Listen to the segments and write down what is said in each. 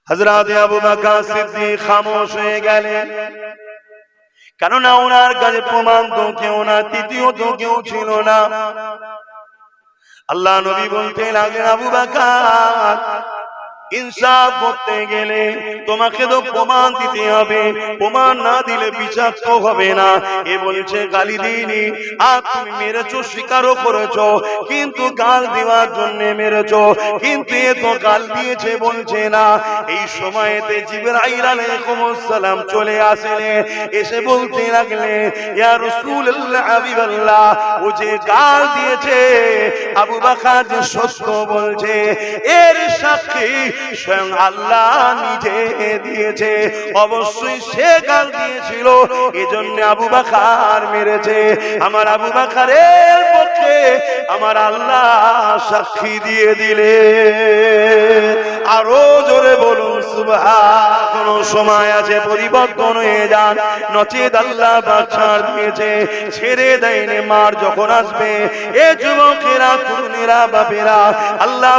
হযরত আবু বকর সিদ্দিক খামোশ হয়ে গেলেন, কেননা ওনার কাছে প্রমাণ তো কেউ না, তৃতীয় তো কেউ ছিল না। আল্লাহ নবী বলতে লাগলেন, আবু বকর, ইনসাফ করতে গেলে তোমাকে তো প্রমাণ দিতে হবে, প্রমাণ না দিলে বিচার তো হবে না। এ বলছে গালি দিইনি, আর তুমি মেরেছো, স্বীকারও করেছো, কিন্তু গাল দেওয়ার জন্য মেরেছো, কিন্তু এ তো গাল দিয়েছে বলছে না। এই সময়তে জিবরাইল আলাইহিস সালাম চলে আসলেন, এসে বলতে লাগলেন, ইয়া রাসূলুল্লাহ, হাবিবাল্লাহ, ও যে গাল দিয়েছে আবু বকর যে সত্য বলছে, এর সাক্ষী স্বয়ং আল্লাহ নিজে দিয়েছে। অবশ্যই সে গাল দিয়েছিল, এজন্য আবু বকর মেরেছে। আমার আবু বকরের পক্ষে আমার আল্লাহ সাক্ষী দিয়ে দিলে। আরো জোরে বলুন সুবহান। কোনো সময় আছে পরিবর্তন হয়ে যান, নচেত আল্লাহ বাদশাহ দিয়েছে, ছেড়ে দেয়নি। মার যখন আসবে, এ যুবকেরা, তরুণেরা, বাপেরা, আল্লাহ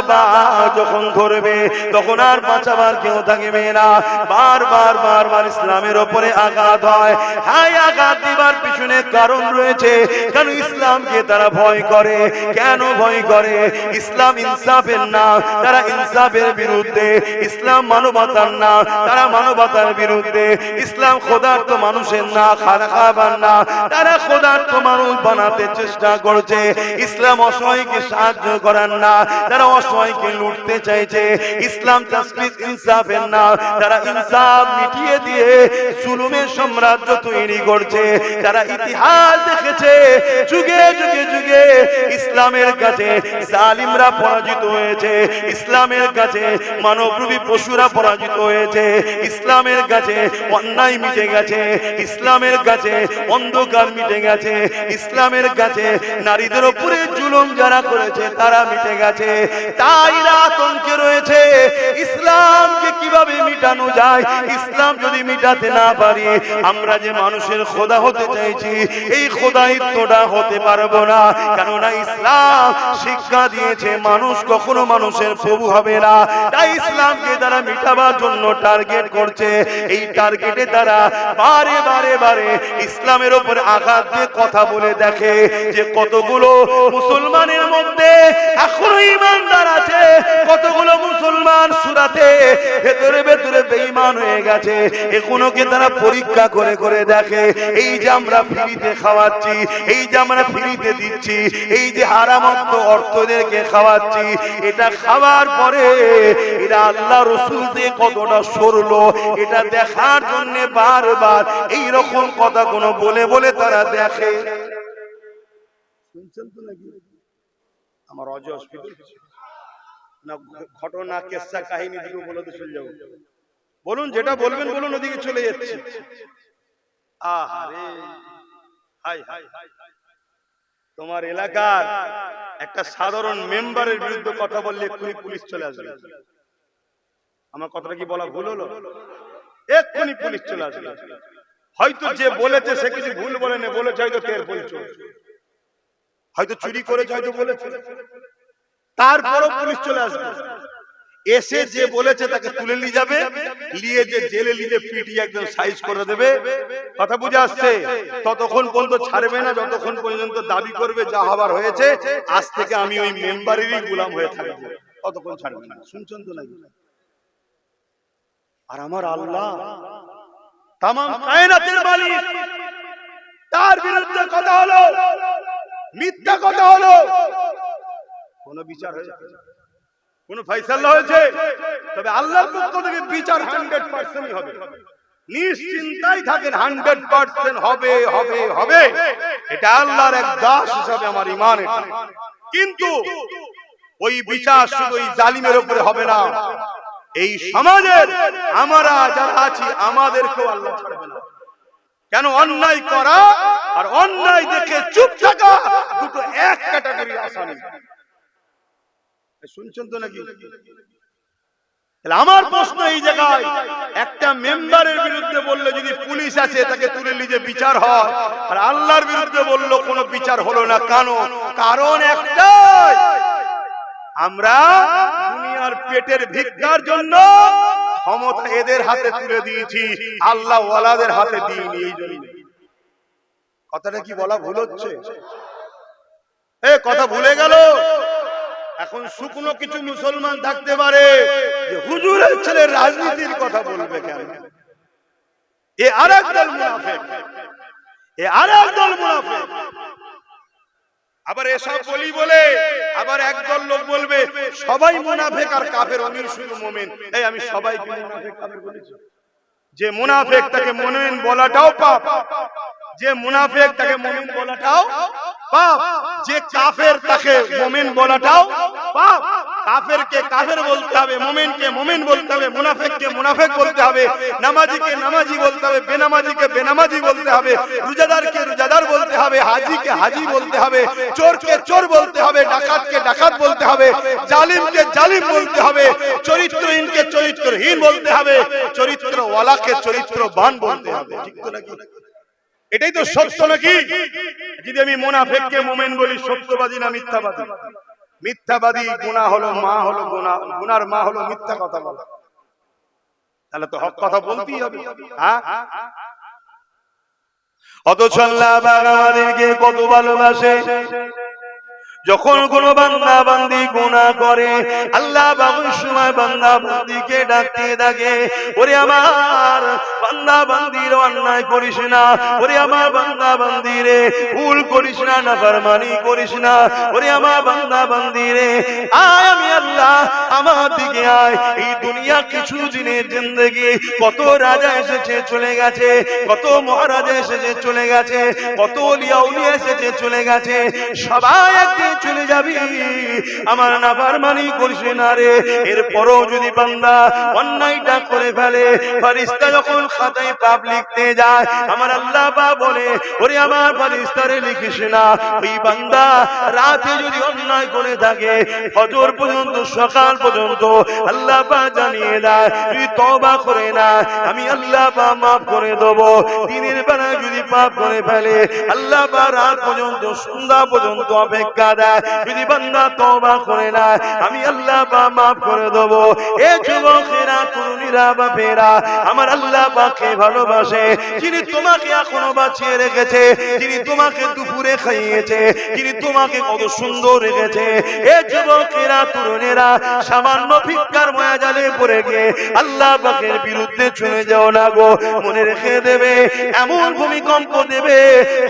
যখন ধরবে তখন আর বাঁচাবার কেউ থাকবে না। বারবার বারবার ইসলামের ওপরে আঘাত হয়। হ্যাঁ, আঘাত দিবার পিছনে কারণ রয়েছে। কেন ইসলামকে তারা ভয় করে? কেন ভয় করে? ইসলাম ইনসাফের না, তারা ইনসাফের বিরুদ্ধে। ইসলাম মানবতার না, তারা মানবতার বিরুদ্ধে। ইসলাম খোদার্থ মানুষের না, খাবার না, তারা খোদার্থ মানুষ বানাতে চেষ্টা করছে। ইসলাম অসহায়কে সাহায্য করার না, তারা অসহায়কে লুটতে চাইছে। ইসলাম জাস্টিস ইনসাফের না, তারা ইনসাফ মিটিয়ে দিয়ে জুলুমের সাম্রাজ্য তৈরি করছে। তারা ইতিহাস দেখেছে, যুগে যুগে যুগে ইসলামের কাছে জালিমরা পরাজিত হয়েছে, ইসলামের কাছে মানবরূপী পশুরা পরাজিত হয়েছে, ইসলামের কাছে অন্যায় মিটে গেছে, ইসলামের কাছে অন্ধকার মিটে গেছে, ইসলামের কাছে নারীদের উপরে জুলুম যারা করেছে তারা মিটে গেছে। তাই আতঙ্কে রয়েছে ইসলামকে কিভাবে মিটানো যায়। ইসলাম যদি মিটাতে না পারি, আমরা যে মানুষের খোদা হতে চাইছি, এই খোদাইত্বটা হতে পারবো না। কেননা ইসলাম শিক্ষা দিয়েছে মানুষ কখনো মানুষের প্রভু হবে না। তাই ইসলামকে তারা মিটাবার জন্য টার্গেট করছে। এই টার্গেটে তারা বারে বারে বারে ইসলামের উপর আঘাত দিয়ে কথা বলে দেখে যে কতগুলো মুসলমানের মধ্যে এখনো ঈমানদার আছে, কতগুলো মুসলমান সুরাতে ভেতরে ভেতরে বেঈমান হয়ে গেছে। এগুলোকে তারা পরীক্ষা করে করে দেখে। এই যে আমরা ফ্রিতে খাওয়াচ্ছি, এই যে আমরা ফ্রিতে দিচ্ছি, এই যে হারামত অর্থদেরকে খাওয়াচ্ছি, এটা খাওয়ার পরে এরা আল্লাহ রাসূল দিয়ে কতটা সরলো, এটা দেখার জন্য বারবার এই রকম কথা কোনো বলে বলে তারা দেখে। শুনছেন তো নাকি? আমার অজয় না ঘটনা, কেসা, কাহিনী দুটো বলে তো চলে যাবো। বলুন, যেটা বলবেন বলুন, ওদিকে চলে যাচ্ছে। আহারে, হাই হাই, তোমার এলাকার একটা সাধারণ মেম্বারের বিরুদ্ধে কথা বললে এক্ষুনি পুলিশ চলে আসবে। আমার কথাটা কি বলা ভুল হলো? এক্ষুনি পুলিশ চলে আসবে। হয়তো যে বলেছে সে কিছু ভুল বলেনি, বলেছে হয়তো টের বলছো, হয়তো চুরি করেছে, হয়তো বলেছে, তারপরও পুলিশ চলে আসবে। এসে যে বলেছে তাকে তুলে নিয়ে যাবে, নিয়ে যে জেলে নিয়ে পিটিয়ে একদম সাইজ করে দেবে। কথা বুঝে আসছে? ততক্ষণ পর্যন্ত ছাড়বে না যতক্ষণ পর্যন্ত দাবি করবে যা হবার হয়েছে, আজ থেকে আমি ওই মেম্বারেরই গোলাম হয়ে থাকবো, ততক্ষণ ছাড়বে না। শুনছেন তো নাকি? আর আমার আল্লাহ তামাম কায়নাতের মালিক, তার বিরুদ্ধে কথা হলো, মিথ্যা কথা হলো, কোন বিচার হয়েছে? কোন ফয়সালা হয়েছে? তবে আল্লাহর পক্ষ থেকে বিচার 100% হবে। নিশ্চিন্তাই থাকেন, 100% হবে হবে হবে। এটা আল্লাহর এক দাস হিসাবে আমার ঈমান এটা। কিন্তু ওই বিচার শুধু ওই জালিমের উপরে হবে না, এই সমাজের আমরা যারা আছি আমাদেরকেও আল্লাহ ছাড়বে না। কেন? অন্যায় করা আর অন্যায় দেখে চুপ থাকা দুটো এক ক্যাটাগরির আসামি। শুনছেন তো নাকি? আমার প্রশ্ন এই জায়গায়, একটা মেম্বারের বিরুদ্ধে বললে যদি পুলিশ আছে তাকে তুলে নিয়ে বিচার হয়, আর আল্লাহর বিরুদ্ধে বললো কোনো বিচার হলো না, কেন? কারণ একটাই, আমরা দুনিয়ার পেটের ভিক্ষার জন্য এদের হাতে তুলে দিয়েছি, আল্লাহ ওয়ালাদের হাতে দিইনি। এই জন্য কথাটা কি বলা ভুল হচ্ছে? কথা ভুলে গেল। এখন শুকনো কিছু মুসলমান থাকতে পারে যে হুজুরের ছেলে রাজনীতির কথা বলবে কেন? এ আরেক দল মুনাফিক, এ আরেক দল মুনাফিক। আবার এসব বলি বলে আবার একদল লোক বলবে সবাই মুনাফিক আর কাফের, উনি শুধু মুমিন। আমি সবাইকে মুনাফিক কাফের বলেছি? যে মুনাফিক তাকে মুমিন বলাটাও পাপ, যে মুনাফিক তাকে মুমিন বলাটাও পাপ, যে কাফের তাকে মুমিন বলাটাও পাপ। কাফেরকে কাফের বলতে হবে, মুমিনকে মুমিন বলতে হবে, মুনাফিককে মুনাফিক বলতে হবে, নামাজিকে নামাজি বলতে হবে, বেনামাজিকে বেনামাজি বলতে হবে, রোজাদারকে রোজাদার বলতে হবে, হাজীকে হাজী বলতে হবে, চোরকে চোর বলতে হবে, ডাকাতকে ডাকাত বলতে হবে, জালিমকে জালিম বলতে হবে, চরিত্রহীনকে চরিত্রহীন বলতে হবে, চরিত্রওয়ালাকে চরিত্রবান বলতে হবে। ঠিক তো নাকি? এটাই তো সত্য নাকি? যদি আমি মুনাফিককে মুমিন বলি, সত্যবাদী না মিথ্যাবাদী? মিথ্যাবাদী গুনাহ হলো মা, হলো গুনাহ, গুনার মা হলো মিথ্যা কথা বলা। তাহলে তো হক কথা বলতেই হবে। হ্যাঁ, অথচ আল্লাহ আমাদেরকে কত ভালোবাসে। যখন কোন বান্দা বান্দি গুনাহ করে, আল্লাহ বাবুর সময় বান্দা বান্দিকে ডাকতে থাকে, ওরে আমার বান্দা বান্দির অন্যায় করিস না, ওরে আমার বান্দা বান্দিরে ভুল করিস না, নাফরমানি করিস না, ওরে আমার বান্দা বান্দিরে আয়, আমি আল্লাহ আমার দিকে আয়। এই দুনিয়া কিছু দিনের জিন্দেগি, কত রাজা এসেছে চলে গেছে, কত মহারাজা এসেছে চলে গেছে, কত ওলিয়া উলিয়া এসেছে চলে গেছে, সবাই একদিন চলে যাবি। আমার নাফরমানি করিস না রে। এরপরও যদি বান্দা অন্যায়টা করে ফেলে, ফেরেশতা যখন খাতায় পাপ লিখতে যায়, আমার আল্লাহ পাক বলে, ওরে আমার ফেরেশতারে লিখিস না। ওই বান্দা রাতে যদি অন্যায় করে থাকে, ফজর পর্যন্ত সকাল পর্যন্ত আল্লাহ পাক জানিয়ে দেয়, তুই তওবা করে না, আমি আল্লাহ পাক মাফ করে দেব। দিনের বেলায় যদি পাপ করে ফেলে, আল্লাহ পাক রাত পর্যন্ত সন্ধ্যা পর্যন্ত অপেক্ষা দেয়, যদি বান্দা তওবা করে না, আমি আল্লাহ পাক মাফ করে দেব। এ যুবকেরা, তরুণীরা, বাপেরা, আমার আল্লাহ পাককে ভালোবাসে, যিনি তোমাকে এখনো বাঁচিয়ে রেখেছে, যিনি তোমাকে দুপুরে খাইয়েছে, যিনি তোমাকে কত সুন্দর রেখেছে। এ যুবকেরা, তরুণীরা, সামান্য ভিক্ষার মায়াজালে পড়ে গিয়ে আল্লাহ পাকের বিরুদ্ধে চলে যাও না গো। মনে রেখে দেবে, এমন ভূমিকম্প দেবে,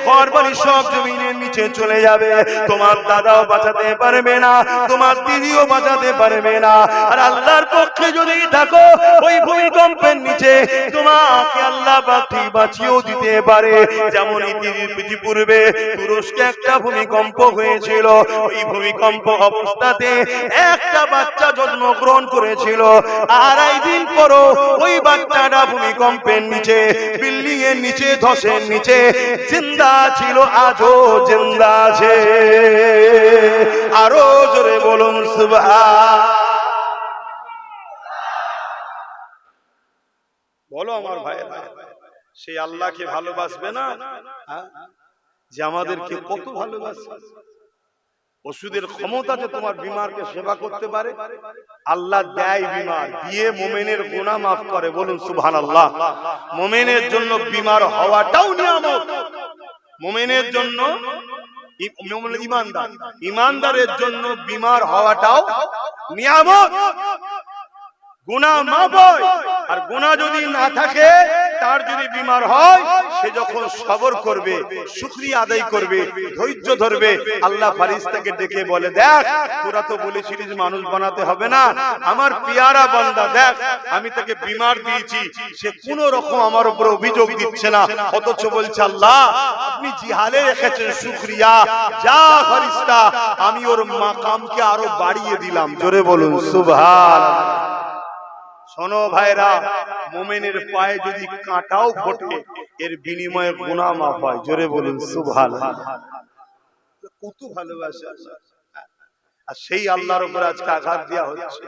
ঘর বাড়ি সব জমিনের নিচে চলে যাবে। তোমার দাদাও বাঁচাতে পারবে না, তোমার দিদিও বাঁচাতে পারবে না। আর আল্লাহর পক্ষে যদি থাকো, ওই ভূমিকম্পের নিচে তোমাকে আল্লাহ পাক ঠিক বাঁচিয়েও দিতে পারে। যেমন ইতিপূর্বে তুরস্কে একটা ভূমিকম্প হয়েছিল, ওই ভূমিকম্প অবস্থাতে একটা বাচ্চা জন্মগ্রহণ করেছিল, আড়াই দিন পরও ওই বাচ্চাটা ভূমিকম্পের নিচে, বিল্ডিং এর নিচে, ধসের নিচে জিন্দা ছিল, আজও জিন্দা আছে। আরো জোরে বলুন সুবহান। বলো আমার ভাইয়েরা, সেই আল্লাহকে ভালোবাসবে না যে আমাদেরকে কত ভালোবাসে? ওষুধের ক্ষমতা যে তোমার বিমারকে সেবা করতে পারে। আল্লাহ দেয় বিমার, দিয়ে মুমিনের গুনাহ মাফ করে। বলুন সুবহানাল্লাহ। মুমিনের জন্য বিমার হওয়াটাও নিয়ামত। মুমিনের জন্য, ইমানদার, ইমানদারের জন্য বিমার হওয়াটাও নিয়ামত। গুনাহ মাফ হয়, আর গুনাহ যদি না থাকে, তার যদি বিমার হয়, সে যখন সবর করবে, শুকরিয়া আদায় করবে, ধৈর্য ধরবে, আল্লাহ ফেরেশতাকে ডেকে বলে, দেখ তোরা তো বলেছিলিস মানুষ বানাতে হবে না, আমার পিয়ারা বান্দা দেখ আমি তাকে বিমার দিয়েছি, সে কোন রকম আমার উপর অভিযোগ দিচ্ছে না, অথচ বলছে আল্লাহ আপনি জিহালে রেখেছেন শুকরিয়া, যা ফেরেশতা আমি ওর মাকামকে আরো বাড়িয়ে দিলাম। জোরে বলুন সুবহানাল্লাহ। শোনো ভাইরা, মুমিনের পায়ে যদি কাঁটাও ফোটে, এর বিনিময়ে গুনাহ মাফ হয়। জোরে বলুন সুবহানাল্লাহ। কত ভালোবাসা। আর সেই আল্লাহর উপর আজকে আঘাত দেওয়া হচ্ছে।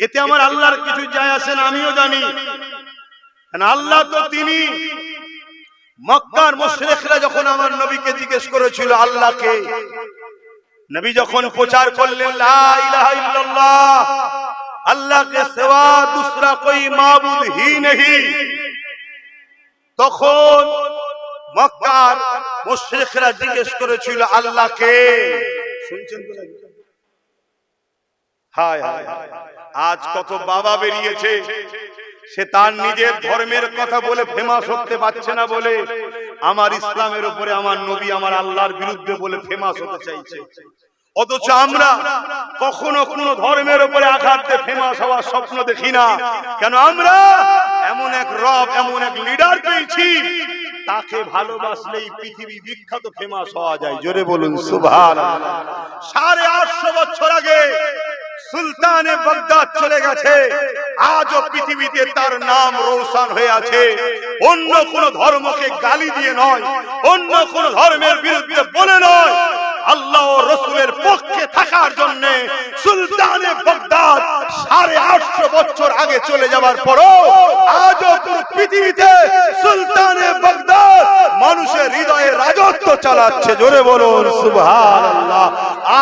এতে আমার আল্লাহর কিছু যায় আসে না, আমিও জানি। কারণ আল্লাহ তো তিনি। মক্কার মুশরিকরা যখন আমার নবীকে জিজ্ঞেস করেছিল আল্লাহকে, নবী যখন প্রচার করলেন লা ইলাহা ইল্লাল্লাহ, अल्लाह के सिवा दूसरा कोई माबूद ही नहीं। তখন মক্কার মুশরিকরা জিজ্ঞেস করেছিল আল্লাহকে, শুনছেন তো নাকি? হায় হায়, আজ কত বাবা বেরিয়েছে, সে তার নিজের ধর্মের কথা বলে ফেমাস হতে পারছে না বলে আমার ইসলামের উপরে, আমার নবী, আমার আল্লাহর বিরুদ্ধে বলে ফেমাস হতে চাইছে। অথচ আমরা কখনো কোনো ধর্মের উপরে আঘাত দিয়ে ফেমাস হওয়ার স্বপ্ন দেখি না। কেন? আমরা এমন এক রব, এমন এক লিডার পেয়েছি, তাকে ভালোবাসলেই পৃথিবী বিখ্যাত ফেমাস হওয়া যায়। জোরে বলুন সুবহানাল্লাহ। 850 বছর আগে সুলতানে বাগদাদ চলে গেছে, আজও পৃথিবীতে তার নাম রোশন হয়ে আছে। অন্য কোন ধর্মকে গালি দিয়ে নয়, অন্য কোন ধর্মের বিরুদ্ধে বলে নয়, আল্লাহ ও রাসূলের পক্ষে থাকার জন্য সুলতানে বাগদাদ 850 বছর আগে চলে যাবার পরও আজও পুরো পৃথিবীতে সুলতানে বাগদাদ মানুষের হৃদয়ে রাজত্ব চালাচ্ছে। জোরে বলুন সুবহানাল্লাহ।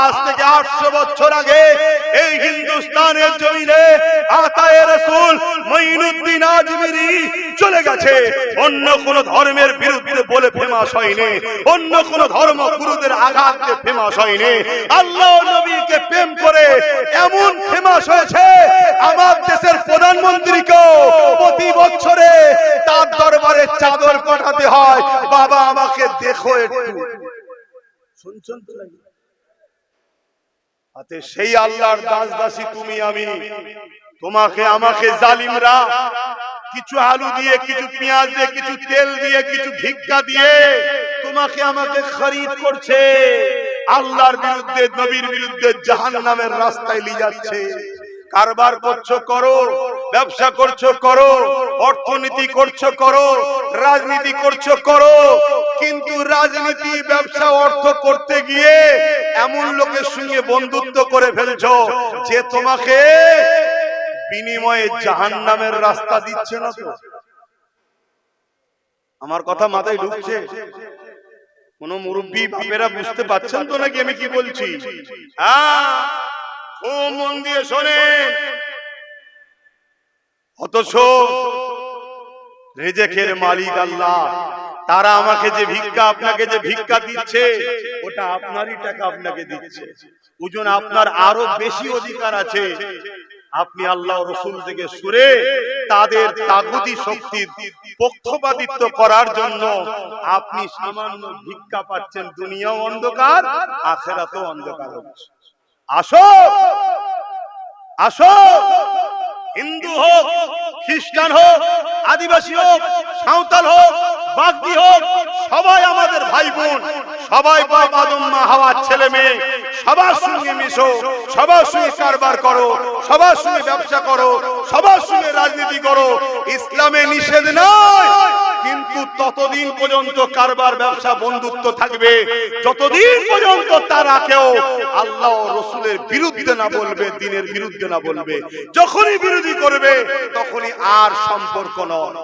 আজ থেকে 800 বছর আগে এই হিন্দুস্তানের জমিনে আতায়ে রাসূল মঈনুদ্দিন আজমিরি চলে গেছে, অন্য কোন ধর্মের বিরুদ্ধে বলে ফেমাস হয়নি, অন্য কোন ধর্মগুরুদের আঘাত দিয়ে ফেমাস হয়নি। আল্লাহ নবীকে প্রেম করে এমন ফেমাস হয়েছে, আমার দেশের প্রধানমন্ত্রীকেও প্রতি বছরে তার দরবারে চাদর পাঠাতে হয়, বাবা আমাকে দেখো একটু। শুনছেন তো নাকি? আতে সেই আল্লাহর দাস দাসী তুমি আমি, তোমাকে আমাকে জালিমরা কিছু আলু দিয়ে, কিছু পেঁয়াজ দিয়ে, কিছু তেল দিয়ে, কিছু ভিক্ষা দিয়ে তোমাকে আমাকে খরিদ করছে, আল্লাহর বিরুদ্ধে, নবীর বিরুদ্ধে জাহান্নামের রাস্তায় নিয়ে যাচ্ছে। কারবার করছো করো, ব্যবসা করছো করো, অর্থনীতি করছো করো, রাজনীতি করছো করো, কিন্তু রাজনীতি, ব্যবসা, অর্থ করতে গিয়ে এমন লোকের সঙ্গে বন্ধুত্ব করে ফেলছো যে তোমাকে বিনিময়ে জাহান্নামের রাস্তা দিচ্ছে না। তো আমার কথা মাথায় ঢুকছে? কোন মুরব্বী বাপেরা বুঝতে পারছেন তো নাকি আমি কি বলছি? ও মন দিয়ে শোনেন। অথচ রিজিকের মালিক আল্লাহ, তারা আমাকে যে ভিক্ষা, আপনাকে যে ভিক্ষা দিচ্ছে, ওটা আপনারই টাকা আপনাকে দিচ্ছে। ওজন আপনার আরো বেশি অধিকার আছে। আপনি আল্লাহ রাসূল থেকে সরে তাদের তাগুতি শক্তির পক্ষপাতিত্ব করার জন্য আপনি সামান্য ভিক্ষা পাচ্ছেন। দুনিয়াও অন্ধকার, আখিরাতও অন্ধকার হচ্ছে। আসো আসো, হিন্দু হোক, খ্রিস্টান হোক, আদিবাসী হোক, সাঁওতাল হোক, বাগদি হোক, সবাই আমাদের ভাই বোন, সবাই বাপ আদম মা হাওয়ার ছেলে মেয়ে, সবার সঙ্গে মিশো, সবার সঙ্গে কারবার করো, সবার সঙ্গে ব্যবসা করো, সবার সঙ্গে রাজনীতি করো। ইসলামে নিষেধ নয়, কিন্তু ততদিন পর্যন্ত কারবার, ব্যবসা, বন্ধুত্ব থাকবে যতদিন পর্যন্ত তারা কেউ আল্লাহ ও রাসূলের বিরুদ্ধে না বলবে, দ্বীনের বিরুদ্ধে না বলবে। যখনই বিরোধী করবে তখনই আর সম্পর্ক নয়।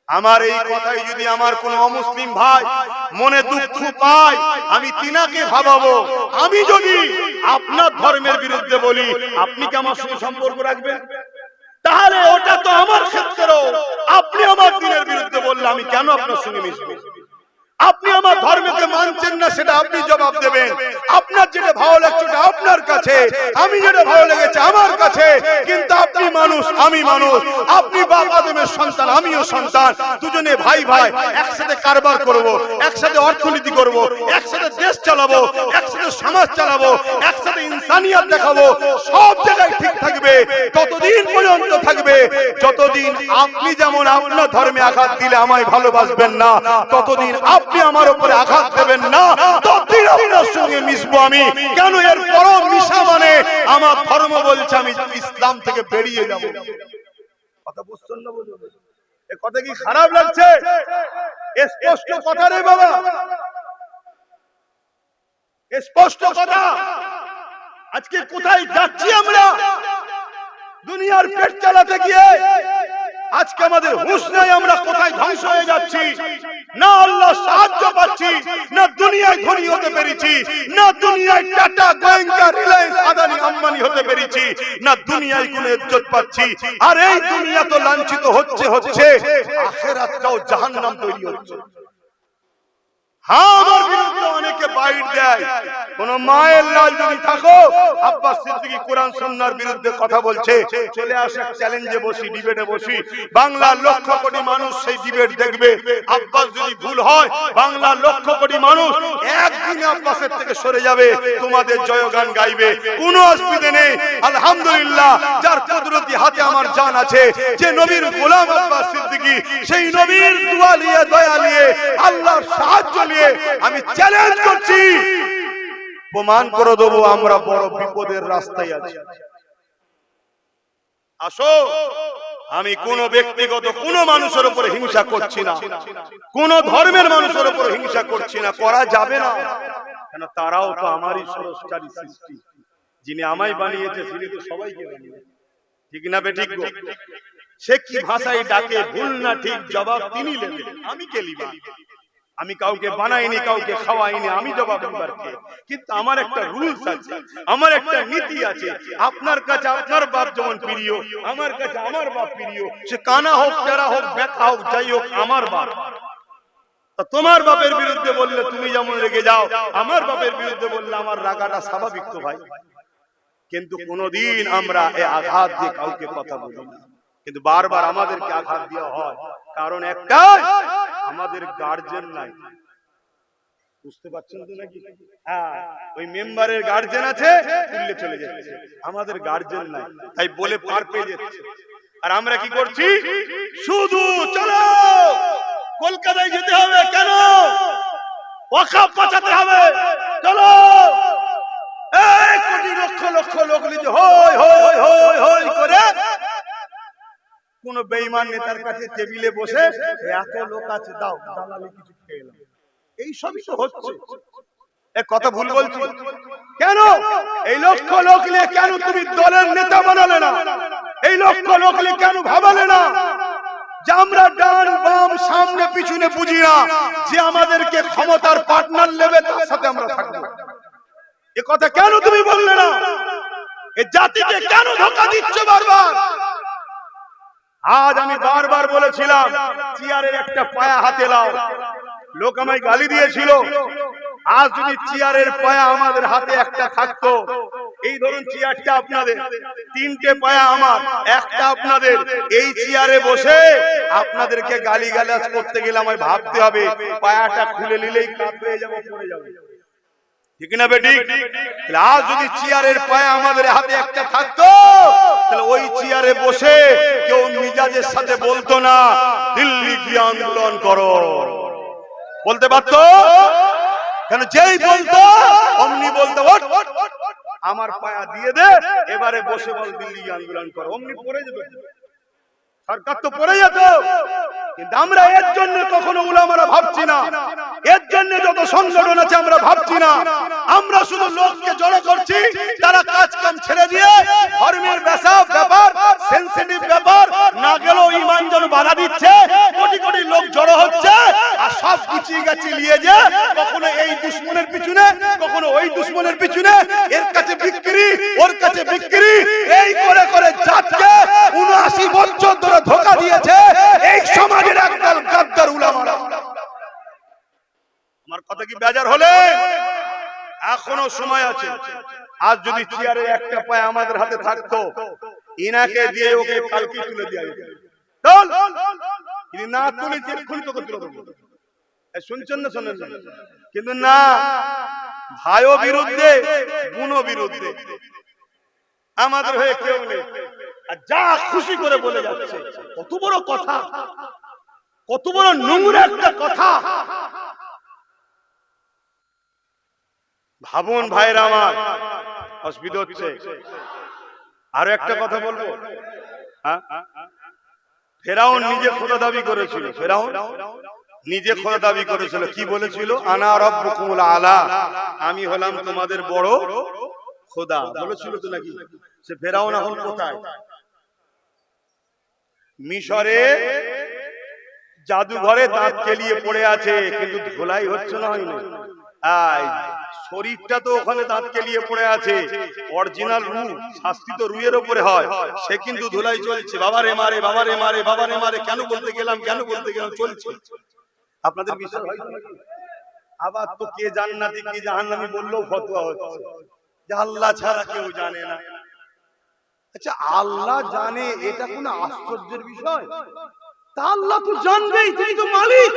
আমার এই কথাই যদি আমার কোন অমুসলিম ভাই মনে দুঃখ পায়, আমি তিনাকে ভাবাবো, আমি যদি আপনার ধর্মের বিরুদ্ধে বলি, আপনি কি আমার সঙ্গে সম্পর্ক রাখবেন? তাহলে ওটা তো আমার ক্ষেত্রেও, আপনি আমার দ্বীনের বিরুদ্ধে বললে আমি কেন আপনার সঙ্গে মিশবো? আপনি আমার ধর্মকে মানছেন না, সেটা আপনি জবাব দেবেন। আপনার যেটা ভালো লাগছে ওটা আপনার কাছে, আমি যেটা ভালো লেগেছে আমার কাছে। কিন্তু আপনি মানুষ, আমি মানুষ, আপনি বাপ আদমের সন্তান, আমিও সন্তান, দুজনে ভাই ভাই, একসাথে কারবার করব, একসাথে অর্থনীতি করব, একসাথে দেশ চালাবো, একসাথে সমাজ চালাবো, একসাথে ইনসানিয়ত দেখাবো, সব জায়গায় ঠিক থাকবে। ততদিন পর্যন্ত থাকবে যতদিন আপনি যেমন আপনার ধর্মে আঘাত দিলে আমায় ভালোবাসবেন না, ততদিন আপনি আমার উপরে আঘাত দেবেন না, ততদিন আপনার সঙ্গে মিশবো আমি। কেন? এর পরম মিশা মানে আমার ধর্ম বলছে আমি ইসলাম থেকে বেরিয়ে যাব। কথা বুঝছেন না? বলুন, এই কথা কি খারাপ লাগছে? স্পষ্ট কথা রে বাবা, স্পষ্ট কথা। আজকে কোথায় যাচ্ছি আমরা? দুনিয়ার পেট চালাতে গিয়ে আজকে আমাদের হুঁশ নাই, আমরা কোথায় ধ্বংস হয়ে যাচ্ছি। না আল্লাহ সাহায্য পাচ্ছি, না দুনিয়ায় ধনী হতে পেরেছি, না দুনিয়ায় টাটা গোয়েঙ্কা রিলায়েন্স আদানি আম্বানি হতে পেরেছি, না দুনিয়ায় কোনো ইজ্জত পাচ্ছি। আর এই দুনিয়া তো লাঞ্ছিত হচ্ছে, আখিরাতটাও জাহান্নাম তৈরি হচ্ছে। হ্যাঁ, আমার বিরুদ্ধে অনেকে বাইট দেয়। কোন মায়ের লাল যদি থাকো, আব্বাস সিদ্দিকী কোরআন সুন্নাহর বিরুদ্ধে কথা বলছে, চলে আসে চ্যালেঞ্জে বসি, ডিবেটে বসি। বাংলার লক্ষ কোটি মানুষ সেই ডিবেট দেখবে। আব্বাস যদি ভুল হয়, বাংলার লক্ষ কোটি মানুষ একদিনে আব্বাসের থেকে সরে যাবে, তোমাদের জয়গান গাইবে, কোনো অসুবিধা নেই। আলহামদুলিল্লাহ, যার কুদরতি হাতে আমার জান আছে, যে নবীর গোলাম আব্বাস সিদ্দিকী, সেই নবীর দোয়া নিয়ে, দয়া নিয়ে, আল্লাহর সাহায্য নিয়ে আমি চ্যালেঞ্জ করছি, প্রমাণ করে দেবো আমরা বড় বিপদের রাস্তায় আছি। আসো, আমি কোন ব্যক্তিগত কোন মানুষের উপরে হিংসা করছি না, কোন ধর্মের মানুষের উপরে হিংসা করছি না, করা যাবে না। কেন, তারাও তো আমারই স্রষ্টারই সৃষ্টি। যিনি আমায় বানিয়েছে তিনি তো সবাইকে বানিয়েছে, ঠিক না বেঠিক? সে কি ভাষায় ডাকে, ভুল না ঠিক জবাব তিনি নেবেন, আমি কে লিবা? আমি কাউকে বানাইনি, কাউকে খাওয়াইনি, আমি জবাব দিবার কে? কিন্তু আমার একটা রুলস আছে, আমার একটা নীতি আছে। আপনার কাছে আপনার বাপ যেমন প্রিয়, আমার কাছে আমার বাপ প্রিয়। সে কানা হোক, টেরা হোক, ব্যাথা হোক, যাই হোক, আমার বাপ। তোমার বাপের বিরুদ্ধে বললে তুমি যেমন রেগে যাও, আমার বাপের বিরুদ্ধে বললে আমার রাগাটা স্বাভাবিক তো ভাই। কিন্তু কোনদিন আমরা এই আঘাত দিয়ে কাউকে কথা বলি না, কিন্তু বারবার আমাদেরকে আঘাত দেওয়া হয়। কারণ একটাই, আমাদের গার্জেন নাই। বুঝতে পারছেন তো নাকি? হ্যাঁ, ওই মেম্বারের গার্জেন আছে, তুললে চলে যাচ্ছে, আমাদের গার্জেন নাই, তাই বলে পার পেয়ে যাচ্ছে। আর আমরা কি করছি? শুধু চলো কলকাতায় যেতে হবে, কেন? ওয়াকফ বাঁচাতে হবে, চলো। এই কোটি লক্ষ লক্ষ লোক লিখে হই হই হই হই হই করে কোন বেঈমান নেতার কাছে টেবিলে বসে, এত লোক আছে, দাও দালালি কিছু খেয়ে নাও। এই সবই তো হচ্ছে। এক কথা ভুল বলছি কেন? এই লক্ষ লোক নিয়ে কেন তুমি দলের নেতা বানালে না? এই লক্ষ লোক নিয়ে কেন ভাবালে না যে আমরা ডান বাম সামনে পিছনে বুঝি না, যে আমাদেরকে ক্ষমতার পার্টনার নেবে তার সাথে আমরা থাকবো? এ কথা কেন তুমি বললে না? এই জাতিকে কেন ধোঁকা দিচ্ছ বারবার? আজ আমি বারবার বলেছিলাম, চেয়ারের একটা পায়া হাতে লাও। লোক আমায় গালি দিয়েছিল। আজ যদি চেয়ারের পায়া আমাদের হাতে একটা থাকতো, এই ধরুন চেয়ারটা আপনাদের, তিনটে পায়া আমার, একটা আপনাদের, এই চেয়ারে বসে আপনাদেরকে গালি গালাজ করতে গেলে আমায় ভাবতে হবে, পায়াটা খুলে নিলেই কাত হয়ে যাবো, পড়ে যাবো, ঠিক না বেটি? আজ যদি চেয়ারের পায়া আমাদের হাতে একটা থাকতো, তাহলে ওই চেয়ারে বসে কেউ মিজাজের সাথে বলতো না দিল্লি গিয়ে আন্দোলন করো, বলতে পারতো? কেন? যেই বলতো অমনি বলতো আমার পায়া দিয়ে দে, এবারে বসে বল দিল্লি আন্দোলন করো, অমনি পড়ে যেত, সরকার তো পড়ে যেত। কিন্তু আমরা এর জন্য কখনো উলামারা ভাবছি না, এর জন্য যত সংগঠন আছে আমরা ভাবছি না। আমরা শুধু লোককে জড়ো করছি, তারা কাজ কাম ছেড়ে দিয়ে ধর্মের ব্যাপার, সেনসিটিভ ব্যাপার না গেলেও ঈমান যেন বাধা দিচ্ছে, কোটি কোটি লোক জড়ো হচ্ছে, আর সব গুছিয়ে গাছি নিয়ে যে কখনো এই দুশ্মনের পিছনে, কখনো ওই দুশ্মনের পিছনে, এর কাছে বিক্রি, ওর কাছে বিক্রি, এই করে করে জাতকে ৭৯ বছর ধরে ধোঁকা দিয়েছে এই সমাজের একদল গাদ্দার উলামারা। আমার কথা কি বেজার হলে? এখনো সময় আছে। আজ যদি চেয়ারে একটা পায় আমাদের হাতে থাকতো, ইনাকে দিয়ে ওকে কালকে তুলে দেওয়া যেত। না তুলে এক্ষুনি তোকে তুলে দেবো, শুনছেন না? শোনেন না? কিন্তু না, ভাইও বিরুদ্ধে, বোনও বিরুদ্ধে, আমাদের হয়ে কেউ নেই। আর যা খুশি করে বলে যাচ্ছে। কত বড় কথা, কত বড় নোংরা একটা কথা। ভাবুন ভাইরা আমার, অসুবিধা হচ্ছে। আরো একটা কথা বলবো, ফেরাউন নিজে খোদা দাবি করেছিল। ফেরাউন নিজে খোদা দাবি করেছিল। কি বলেছিল? আনা রাব্বুকুমুল আলা, আমি হলাম তোমাদের বড় খোদা, বলেছিল তো নাকি? সে ফেরাউন এখন কোথায়? মিশরে জাদুঘরে দাঁত কেলিয়ে পড়ে আছে, কিন্তু ধোলাই হচ্ছে না, হয় না। শরীরটা তো ওখানে দাঁত কেলিয়ে পড়ে আছে, অরিজিনাল রু শাস্তি তো রুয়ের উপরে হয়, সে কিন্তু ধুলাই চলছে, বাবারে মারে বাবারে মারে বাবারে মারে, কেন বলতে গেলাম চলছে। আপনাদের বিশ্বাস হয়? আবার তো কে জান্নাতি কে জাহান্নামী বললেও ফতোয়া হচ্ছে যে আল্লাহ ছাড়া কেউ জানে না। আচ্ছা, আল্লাহ জানে, এটা কোনো আশ্চর্যের বিষয়? তা আল্লাহ তো জানবেই, তিনি তো মালিক,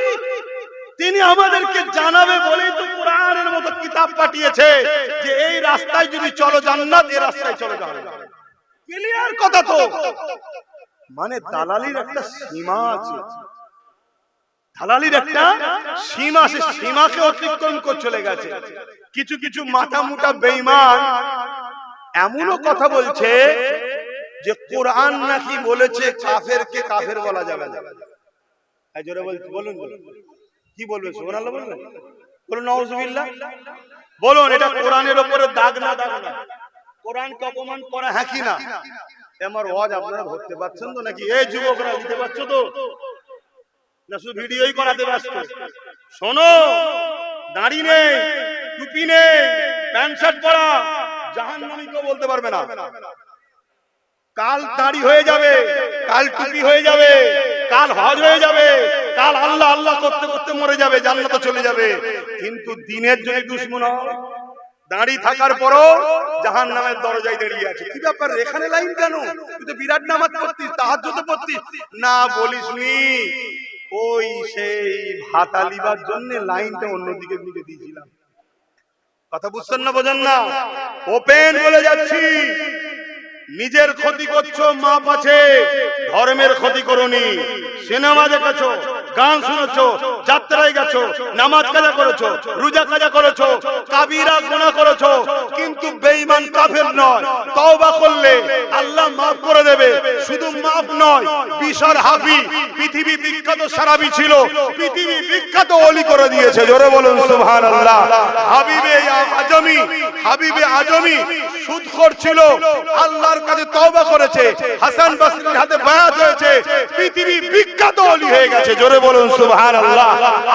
তিনি আমাদেরকে জানাবে বলেই তো কোরআনের মতো কিতাব পাঠিয়েছে যে এই রাস্তায় যদি চলো জান্নাত, এই রাস্তায় চলো জাহান্নাম। ক্লিয়ার কথা তো। মানে দালালির একটা সীমা আছে, দালালির একটা সীমা, সে সীমাকে অতিক্রম করে চলে গেছে। কিছু কিছু মাথা মুটা বেঈমান এমনও কথা বলছে যে কোরআন নাকি বলেছে কাফেরকে কাফের বলা যাবে না। জোরে বলুন, কি বলবেন? সুবহানাল্লাহ বলবেন, বলুন নাউজুবিল্লাহ বলুন। এটা কোরআনের উপরে দাগ না, দাগ না? কোরআনকে অপমান করা হ্যাঁ কি না? আমার ওয়াজ আপনারা ধরতে পারছেন তো নাকি? এই যুবকরা দিতে পারছো তো না? শুধু ভিডিওই করাতে ব্যস্ত। শোনো, দাড়ি নেই, টুপি নেই, প্যান্ট শার্ট পরা জাহান্নামী কেউ বলতে পারবে না। কাল দাড়ি হয়ে যাবে, কাল টুপি হয়ে যাবে, কাল হজ হয়ে যাবে, কাল আল্লাহ আল্লাহ করতে করতে মরে যাবে, জান্নাতে চলে যাবে। কিন্তু দিনের যদি দুশমন হয়, দাড়ি থাকার পরও জাহান্নামের দরজায় দাঁড়িয়ে আছে। কি ব্যাপার, এখানে লাইন কেন? তুই তো বিরাট নামাজ পড়তিস, তাহাজ্জুদ পড়তিস। না, বলিসনি, ওই সেই ভাত আলিবার জন্য লাইনটা অন্যদিকে ঘুরে দিয়েছিলাম। কথা বুঝছেন না, বোঝেন না? ওপেন বলে যাচ্ছি, নিজের ক্ষতি করছো, মাপ আছে। ধর্মের ক্ষতি করোনি। সিনেমা দেখেছো, গান শুনেছো, যাত্রায় গেছো, নামাজ কাজা করেছো, রোজা কাজা করেছো, কাবিরা গুনাহ করেছো, কিন্তু বেঈমান কাফের নয়। তওবা করলে আল্লাহ মাফ করে দেবে। শুধু মাফ নয়, বিশার হাফি পৃথিবী বিখ্যাত সারাবি ছিল, পৃথিবী বিখ্যাত ওলি করে দিয়েছে। জোরে বলুন সুবহানাল্লাহ। হাবিবে আজমি সুদখোর ছিল, আল্লাহর কাছে তওবা করেছে, হাসান বসরির হাতে বায়াত হয়েছে, পৃথিবী বিখ্যাত ওলি হয়ে গেছে। জোরে বলুন সুবহানাল্লাহ।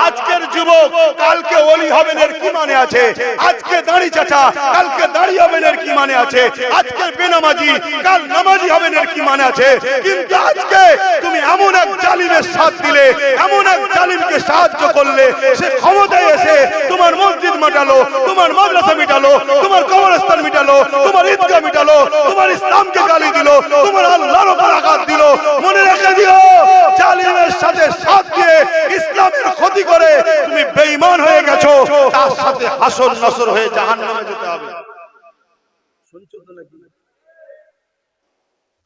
আজকের যুবক কালকে ওলি হবেন এর কি মানে আছে? আজকে দাড়ি চাচা কালকে দাড়ি হবেন এর কি মানে আছে? আজকে বেনামাজি কাল নামাজি হবেন এর কি মানে আছে? কিন্তু আজকে তুমি এমন এক জালিমের সাথ দিলে, এমন এক জালিমকে সাহায্য করলে, সে ক্ষমতায় এসে তোমার মসজিদ মিটালো, তোমার মাদ্রাসা মিটালো, তোমার কবরস্থান মিটালো, তোমার ঈদগাহ মিটালো, তোমার ইসলামকে গালি দিল, তোমার আল্লাহর উপর আঘাত দিল। মনে রেখে দিও, জালিমের সাথে সাথ দিয়ে ইসলামের ক্ষতি করে তুমি বেঈমান হয়ে গেছো, তার সাথে হাসর নাসর হয়ে জাহান্নামে যেতে হবে। শুনছো তো নাকি?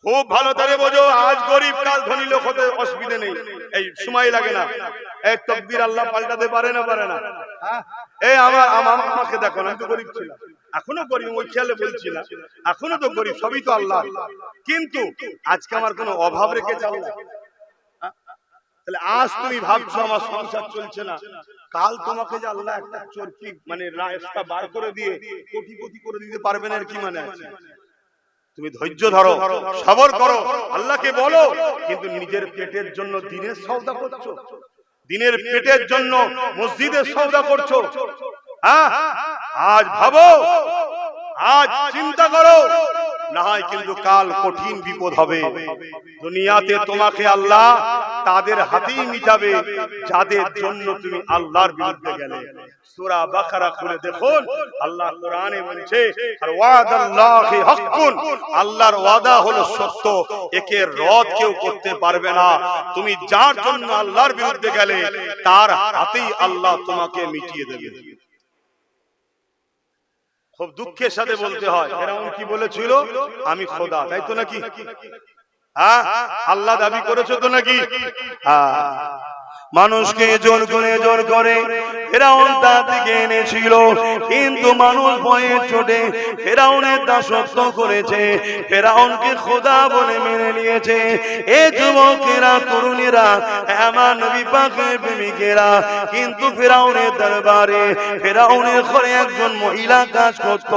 খুব ভালো করে বোঝো, আজ গরিব কাল ধনী লোক হতে অসুবিধা নেই, এই সময় লাগে না। এই তাকবীর আল্লাহ পাল্টাতে পারে না, পারে না? এই আমাকে দেখো না, আমি তো গরিব ছিলাম, এখনো গরিব, ওই খেয়ালে বলছি না, এখনো তো গরিব, সবই তো আল্লাহ। কিন্তু আজকে আমার কোনো অভাব রেখেছে আল্লাহ? তাহলে আজ তুমি ভাবছো আমার সংসার চলছে না, কাল তোমাকে যে আল্লাহ একটা চরকি মানে রাস্তা বার করে দিয়ে কোটিপতি করে দিতে পারবেন এর কি মানে আছে? তুমি ধৈর্য ধরো, সবর করো, আল্লাহকে বলো। কিন্তু নিজের পেটের জন্য দিনের সওদা করছো, দিনের পেটের জন্য মসজিদের সওদা করছো। হ্যাঁ, আজ ভাবো, আজ চিন্তা করো, না হয় কিন্তু কাল কঠিন বিপদ হবে। দুনিয়াতে তোমাকে আল্লাহ তাদের হাতেই মিটাবে যাদের জন্য তুমি আল্লাহর বিরুদ্ধে গেলে। সূরা বাকারা খুলে দেখুন, আল্লাহ কোরআনে বলছে, আর ওয়াদাল্লাহি হাক্কুন, আল্লাহর ওয়াদা হলো সত্য, একে রদ কেউ করতে পারবে না। তুমি যার জন্য আল্লাহর বিরুদ্ধে গেলে তার হাতেই আল্লাহ তোমাকে মিটিয়ে দেবে। খুব দুঃখের সাথে বলতে হয়, ফেরাউন কি বলেছিল? আমি খোদা, তাই তো নাকি? হ্যাঁ, আল্লাহ দাবি করেছে তো নাকি? মানুষকে জোর করে ফেরাউন তার দিকে এনেছিল, কিন্তু মানুষ ভয়ের চোটে ফেরাউনের দাসত্ব করেছে, ফেরাউনকে খোদা বলে মেনে নিয়েছে। এ যুবকেরা, তরুণীরা, আমার নবী পাকের প্রেমিকেরা, কিন্তু ফেরাউনের দরবারে ফেরাউনের ঘরে একজন মহিলা কাজ করত,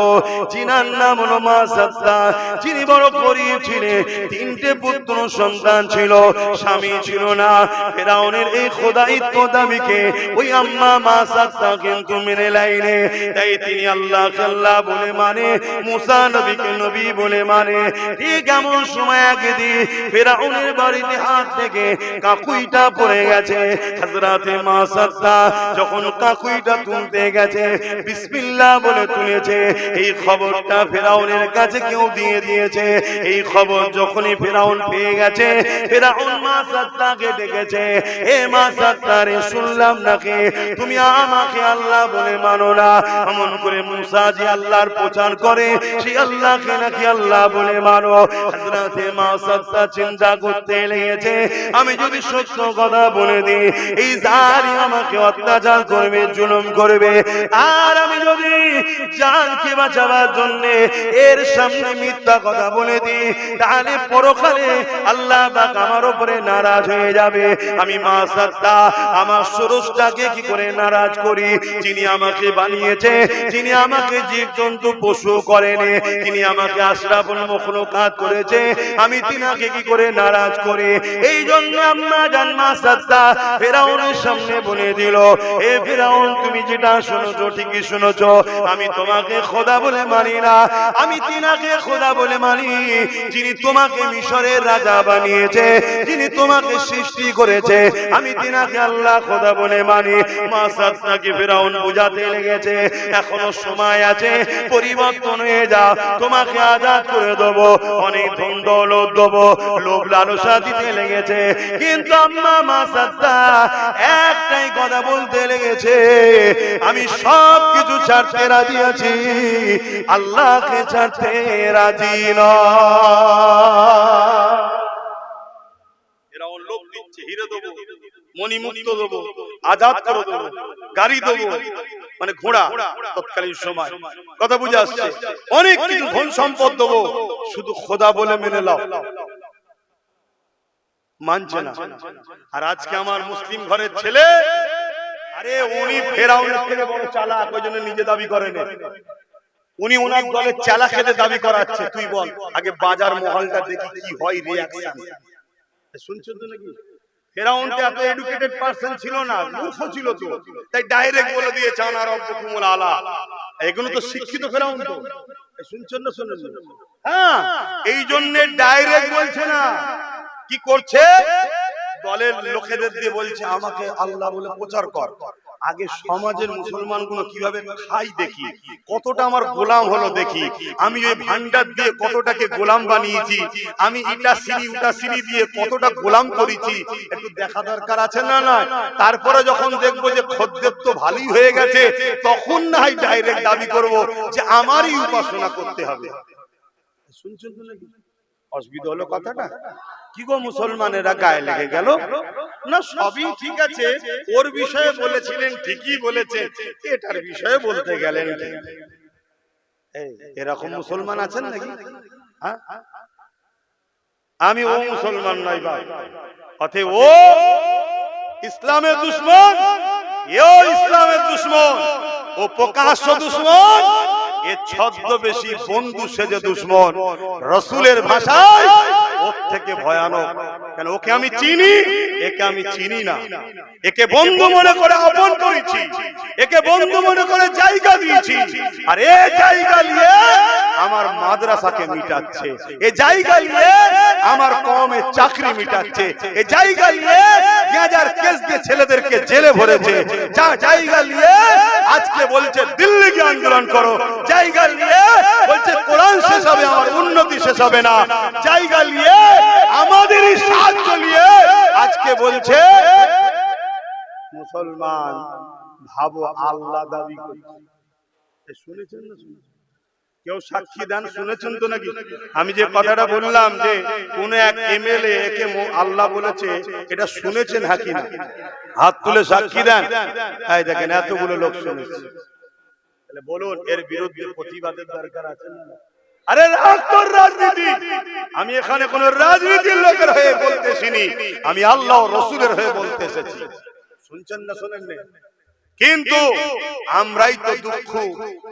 যিনার নাম হলো মা সাদ্দা, যিনি বড় গরীব ছিলেন, 3টে পুত্র সন্তান ছিল, স্বামী ছিল না। ফেরাউনের এই খোদাইত্ব দাবিকে ওই আম্মা মা সাদ্দা কিন্তু মেনে লাইনে, তাই তিনি আল্লাহকে আল্লাহ বলে মানে, মুসা নবীকে নবী বলে মানে। ঠিক এমন সময় একদিন ফেরাউনের বাড়িতে হাত থেকে কাকুইটা পড়ে গেছে। হযরতে মা সাদ্দা যখন কাকুইটা তুলতে গেছে, বিসমিল্লাহ বলে তুলেছে। এই খবরটা ফেরাউনের কাছে কেউ দিয়ে দিয়েছে। এই খবর যখনই ফেরাউন পেয়ে গেছে, ফেরাউন মা সাদ্দাকে ডেকেছে, এ মা সাদ্দা রে, শুনলাম নাকি তুমি আমাকে আল্লাহ বলে মানো না, এমন করে মুসা যে আল্লাহর প্রচার করে সেই আল্লাহকে নাকি আল্লাহ বলে মানো। হযরতে মা সাদ্দা চিন্তা করতে লেগেছে, আমি যদি সত্য কথা বলে দিই, এই জালিম আমাকে অত্যাচার করবে, জুলুম করবে, আর আমি যদি জানকে বাঁচাবার জন্য এর সামনে মিথ্যা কথা বলে দিই, তাহলে পরকালে আল্লাহ পাক আমার উপরে নারাজ হয়ে যাবে। আমি মা সাদ্দা আমার স্রষ্টাকে কি করে নারাজ করি, যিনি আমাকে বানিয়েছে, যিনি আমাকে জীবজন্তু পশু করেনি, তিনি আমাকে আশরাফুল মাখলুকাত করেছে, আমি তিনাকে কি করে নারাজ করি। এই জন্য আম্মা জান মা সাদ্দা ফেরাউনের সামনে বলে দিল, এ ফেরাউন, তুমি যেটা শুনেছো ঠিকই শুনেছো, আমি তোমাকে খোদা বলে মানি না, আমি তিনাকে খোদা বলে মানি, যিনি তোমাকে মিশরের রাজা বানিয়েছে, যিনি তোমাকে সৃষ্টি করেছে, আমি তিনাকে আল্লাহ খোদা বলে মানি। মা সাদ্দাকে ফেরাউন বুঝাতে লেগেছে, এখনো সময় আছে, পরিবর্তন হয়ে যাও, তোমাকে আজাদ করে দেবো, অনেক ধন দৌলত দেবো, লোভ লালসা দিতে লেগেছে। কিন্তু আম্মা মা সাদ্দা একটাই কথা বলতে লেগেছে, আমি সব কিছু ছাড়তে রাজি আছি, আল্লাহকে ছাড়তে রাজি নয়। ফেরাউন লোভ দিচ্ছে, হিরে দেবো, মণিমুক্ত দেবো, আজাদ করে দেবো, গাড়ি দেবো, মানে ঘোড়া, তৎকালীন সময় কথা বুঝে আসছে, অনেক কিছু ধন সম্পদ দেবো, শুধু খোদা বলে মেনে নাও। মানছে না। আর আজকে আমার মুসলিম ঘরের ছেলে, আরে উনি ফেরাউনের থেকে বড় চালাক, ওই জন্য নিজে দাবি করেন, উনি ওনার দলের চালা খেতে দাবি করাচ্ছে। তুই বল আগে বাজার মহলটা দেখি কি হয় রিঅ্যাকশন। শুনছেন তো নাকি? ফেরাউন তো এত এডুকেটেড পারসন ছিল না, মূর্খ ছিল তো, তাই ডাইরেক্ট বলে দিয়েছে আনা রাব্বুকুমুল আলা। এগুলো তো শিক্ষিত ফেরাউন তো, শুনছেন না? শুনেন? হ্যাঁ, এই জন্য ডাইরেক্ট বলছে না, কি করছে, দলের লোকেদের দিয়ে বলছে আমাকে আল্লাহ বলে প্রচার কর। আগে সমাজের মুসলমান গুলো কিভাবে খাই দেখি, কতটা আমার গোলাম হলো দেখি, আমি ওই ভান্ডার দিয়ে কতটাকে গোলাম বানিয়েছি, আমি ইটা সিঁড়ি উটা সিঁড়ি দিয়ে কতটা গোলাম করেছি, একটু দেখা দরকার আছে না? না, তারপরে যখন দেখবো যে খদ্দের তো ভালোই হয়ে গেছে, তখন না হয় ডাইরেক্ট দাবি করব যে আমারই উপাসনা করতে হবে। শুনছেন তো নাকি? অসুবিধা হলো কথাটা? কি গো মুসলমানেরা গায়ে লেগে গেল না? সবই ঠিক আছে, ওর বিষয়ে বলেছিলেন, ঠিকই বলেছেন, এটার বিষয়ে বলতে গেলেন। এরকম মুসলমান আছেন নাকি? হ্যাঁ, আমি ও মুসলমান নই ভাই, অতএব ও ইসলামের দুশমন, এও ইসলামের দুশমন, ও প্রকাশ্য দুশমন, এ ছদ্মবেশী বন্ধু সেজে দুশমন। রাসূলের ভাষায় ওর থেকে ভয়ানক, কেন ওকে আমি চিনি, একে আমি চিনি না। একে বন্ধু মনে করে আপন করেছি, একে বন্ধু মনে করে জায়গা দিয়েছি, আর এই জায়গা নিয়ে আমার মাদ্রাসাকে মিটাচ্ছে, এই জায়গা নিয়ে আমার কওমের চাকরি মিটাচ্ছে, এই জায়গা নিয়ে 2000 কেস দিয়ে ছেলেদেরকে জেলে ভরেছে, যা জায়গা নিয়ে আজকে বলছে দিল্লিকে আন্দোলন করো, জায়গা নিয়ে বলছে কোরআন শেষ হবে, আমার উন্নতি শেষ হবে না, জায়গা নিয়ে আমাদেরই সাহায্য নিয়ে আজকে বলছে মুসলমান ভাবো আল্লাহ দাবি করছে। শুনেছেন না? কেউ সাক্ষী দেন, শুনেছেন তো নাকি? আমি যে কথাটা বললাম যে কোন এক এমএলএ একে আল্লাহ বলেছে, এটা শুনেছেন হাকি না? হাত তুলে সাক্ষী দেন। এই দেখেন এতগুলো লোক শুনেছে। তাহলে বলুন এর বিরুদ্ধে প্রতিবাদের দরকার আছে না? আরে রাজনীতি, আমি এখানে কোন রাজনীতির লোকের হয়ে বলতেছিনি, আমি আল্লাহ ও রাসূলের হয়ে বলতে এসেছি। শুনছেন না শোনেন না? কিন্তু আমরাই তো দুঃখ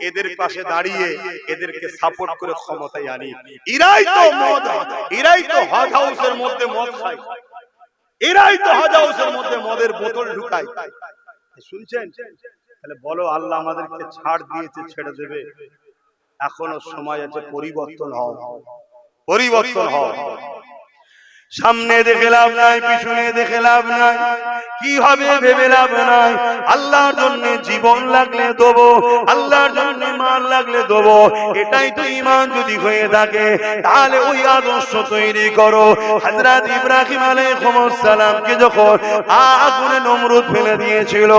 এদের পাশে দাঁড়িয়ে এদেরকে সাপোর্ট করে ক্ষমতায় আনি। এরাই তো হজ হাউসের মধ্যে মদ খায়, এরাই তো হজ হাউসের মধ্যে মদের বোতল ঢুকায়। শুনছেন? তাহলে বলো আল্লাহ আমাদেরকে ছাড় দিয়েছে, ছেড়ে দেবে? এখনো সময় আছে, পরিবর্তন হও, পরিবর্তন হও। সামনে দেখে লাভ নাই, পিছনে দেখে লাভ নাই, কি হবে ভেবে লাভ নাই। আল্লাহর জন্য জীবন লাগলে দেবো, আল্লাহর জন্য মাল লাগলে দেবো, এটাই তো ঈমান যদি হয়ে থাকে। তাহলে ওই আদর্শ তৈরি করো। হযরত ইব্রাহিম আলাইহিস সালামকে যখন আগুনে নমরুদ ফেলে দিয়েছিল,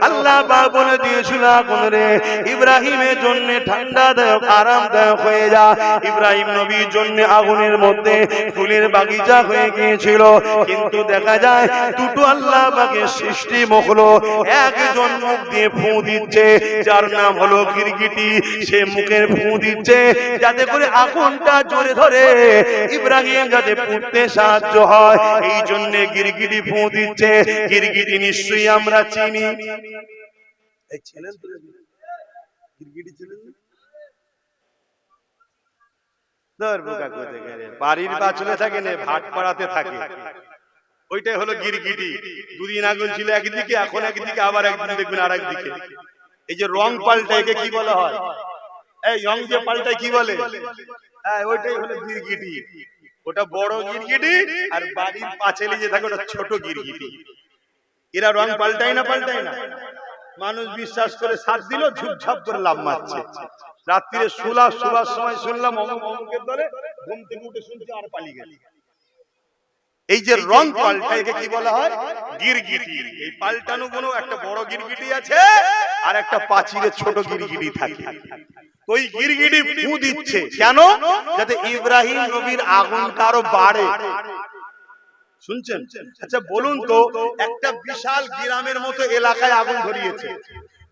আল্লাহ পাক বলে দিয়েছিল আগুন রে ইব্রাহিমের জন্য ঠান্ডাদায়ক আরামদায়ক হয়ে যা। ইব্রাহিম নবীর জন্য আগুনের মধ্যে ফুলের বাগিচা হয়ে গিয়েছিল। কিন্তু দেখা যায় দুটো আল্লাহ পাকের সৃষ্টি মখলুক, একজন মুখ দিয়ে ফু দিচ্ছে যার নাম হলো গিরগিটি, সে মুখের ফু দিচ্ছে যাতে করে আগুনটা জোরে ধরে ইব্রাহিম যাতে পুড়তে সাহায্য হয়, এই জন্য গিরগিটি ফু দিচ্ছে। গিরগিটি নিশ্চয়ই আমরা চিনি। এই ছিলেন তো গিরগিটি ছিলেন না? বাড়ির বাছলে থাকে না, ভাট পাড়াতে থাকে, ওইটাই হলো গিরগিটি। দুদিন আগুন ছিল একদিকে, এখন একদিকে, আবার একদিন দেখবেন আর একদিকে। এই যে রং পাল্টায় একে কি বলা হয়? এই রং যে পাল্টায় কি বলে? হ্যাঁ, ওইটাই হলো গিরগিটি। ওটা বড় গিরগিটি, আর বাড়ির পাঁচিলে যে থাকে ওটা ছোট গিরগিটি। এরা রং পাল্টায় না, পাল্টায় না। মানুষ বিশ্বাস করে সাথ দিল, ঝুপঝাপ করে লাভ মারছে। রাত্রিরে শোবার সময় শুনলাম অমুকের দলে, ঘুম থেকে উঠে শুনছি আর পালিয়ে গেল। এই যে রং পাল্টা, একে কি বলা হয়? গিরগিটি। এই পাল্টানো কোনো একটা বড় গিরগিটি আছে, আর একটা পাঁচিলে ছোট গিরগিটি থাকে। ওই গিরগিটি ফু দিচ্ছে কেন? যাতে ইব্রাহিম নবীর আগুনটা আরো বাড়ে। শুনছেন? আচ্ছা বলুন তো, একটা বিশাল গ্রামের মতো এলাকায় আগুন ধরিয়েছে।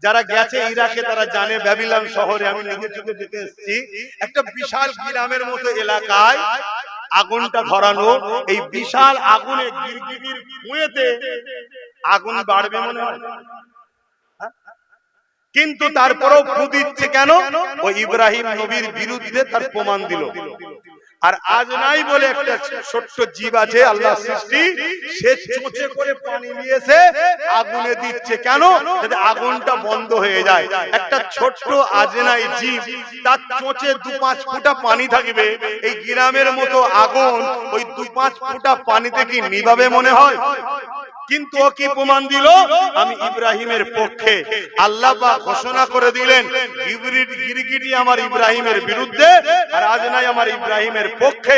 যারা গেছে ইরাকে তারা জানে, ব্যাবিলন শহরে আমি নিজের চোখে দেখে এসেছি, একটা বিশাল গ্রামের মতো এলাকায় আগুনটা ধরানো। এই বিশাল আগুনে গিরগিটির ফুঁয়েতে আগুন বাড়বে মনে হয়? কিন্তু তারপরেও ফু দিচ্ছে কেন? ওই ইব্রাহিম নবীর বিরুদ্ধে তার প্রমাণ দিল। আর আজনাই বলে একটা ছোট্ট জীব আছে আল্লাহ সৃষ্টি, সে চোঁচে করে পানি নিয়েছে আগুনে দিচ্ছে কেন? যাতে আগুনটা বন্ধ হয়ে যায়। একটা ছোট্ট আজনাই জীব, তার চোঁচে 2-5 ফোঁটা পানি থাকবে, এই গ্রামের মতো আগুন ওই 2-5 ফোঁটা পানিতে কি নিভাবে মনে হয়? কিন্তু ও কি প্রমাণ দিল? আমি ইব্রাহিমের পক্ষে। আল্লাহ পাক ঘোষণা করে দিলেন গিরগিটি আমার ইব্রাহিমের বিরুদ্ধে, আর আজনাই আমার ইব্রাহিমের পক্ষে।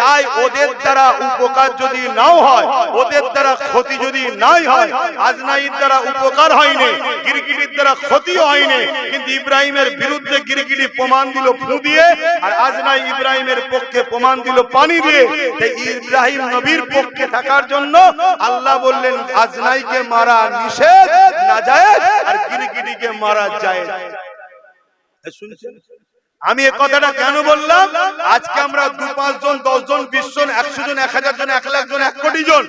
তাই ওদের দ্বারা উপকার যদি নাও হয়, ওদের দ্বারা ক্ষতি যদি নাই হয়, আজনাইয়ের দ্বারা উপকার হয়নি, গিরগিটির দ্বারা ক্ষতিও হয়নি, কিন্তু ইব্রাহিমের বিরুদ্ধে গিরগিটি প্রমাণ দিল ফু দিয়ে, আর আজনাই ইব্রাহিমের পক্ষে প্রমাণ দিল পানি দিয়ে। তাই ইব্রাহিম নবীর পক্ষে থাকার জন্য আল্লাহ বললেন আজনাইকে মারা নিষেধ নাজায়েজ, আর গিরগিটিকে মারা জায়েজ। শুনছেন? আমি এই কথাটা কেন বললাম? আজকে আমরা 2-5 জন, 10 জন, 20 জন, 100 জন, 1000 জন, 1 লাখ জন, 1 কোটি জন,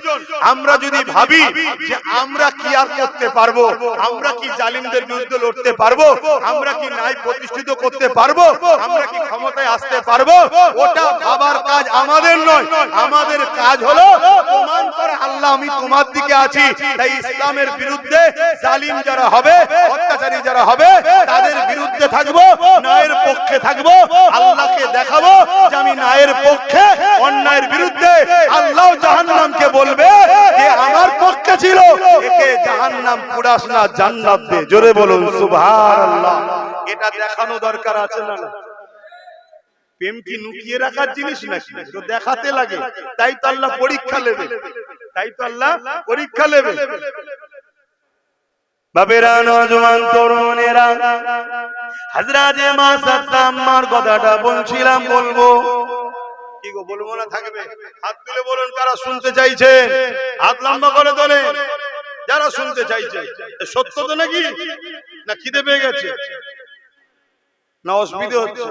আমরা যদি ভাবি যে আমরা কি আর করতে পারবো, আমরা কি জালিমদের বিরুদ্ধে লড়তে পারবো, আমরা কি ন্যায় প্রতিষ্ঠিত করতে পারবো, আমরা কি ক্ষমতায় আসতে পারবো, ওটা ভাবার কাজ আমাদের নয়। আমাদের কাজ হলো প্রমাণ করা আল্লাহ আমি তোমার দিকে আছি। তাই ইসলামের বিরুদ্ধে জালিম যারা হবে, অত্যাচারী যারা হবে, তাদের বিরুদ্ধে থাকবো, ন্যায়ের পক্ষে থাকবো। আল্লাহকে দেখাবো যে আমি ন্যায়ের পক্ষে, অন্যায়ের বিরুদ্ধে। আল্লাহ জাহান্নামকে বলবে যে আমার পক্ষে ছিল, একে জাহান্নাম পুরাস না, জান্নাত দে। জোরে বলুন সুবহানাল্লাহ। এটা দেখানো দরকার আছে না? প্রেম কি লুকিয়ে রাখার জিনিস নাকি? তো দেখাতে লাগে। তাই তো আল্লাহ পরীক্ষা নেবে, তাই তো আল্লাহ পরীক্ষা নেবে। বাবেরা, নওজওয়ান তরুণেরা, হযরত মা সাদ্দাম্মার কথাটা বলছিলাম, বলবো কি গো, বলবো না থাকবে? হাত তুলে বলুন কারা শুনতে চাইছেন, হাত লম্বা করে তোলেন যারা শুনতে চাইছে। সত্য তো নাকি, না খিদে পেয়ে গেছে, না অসুবিধা হচ্ছে?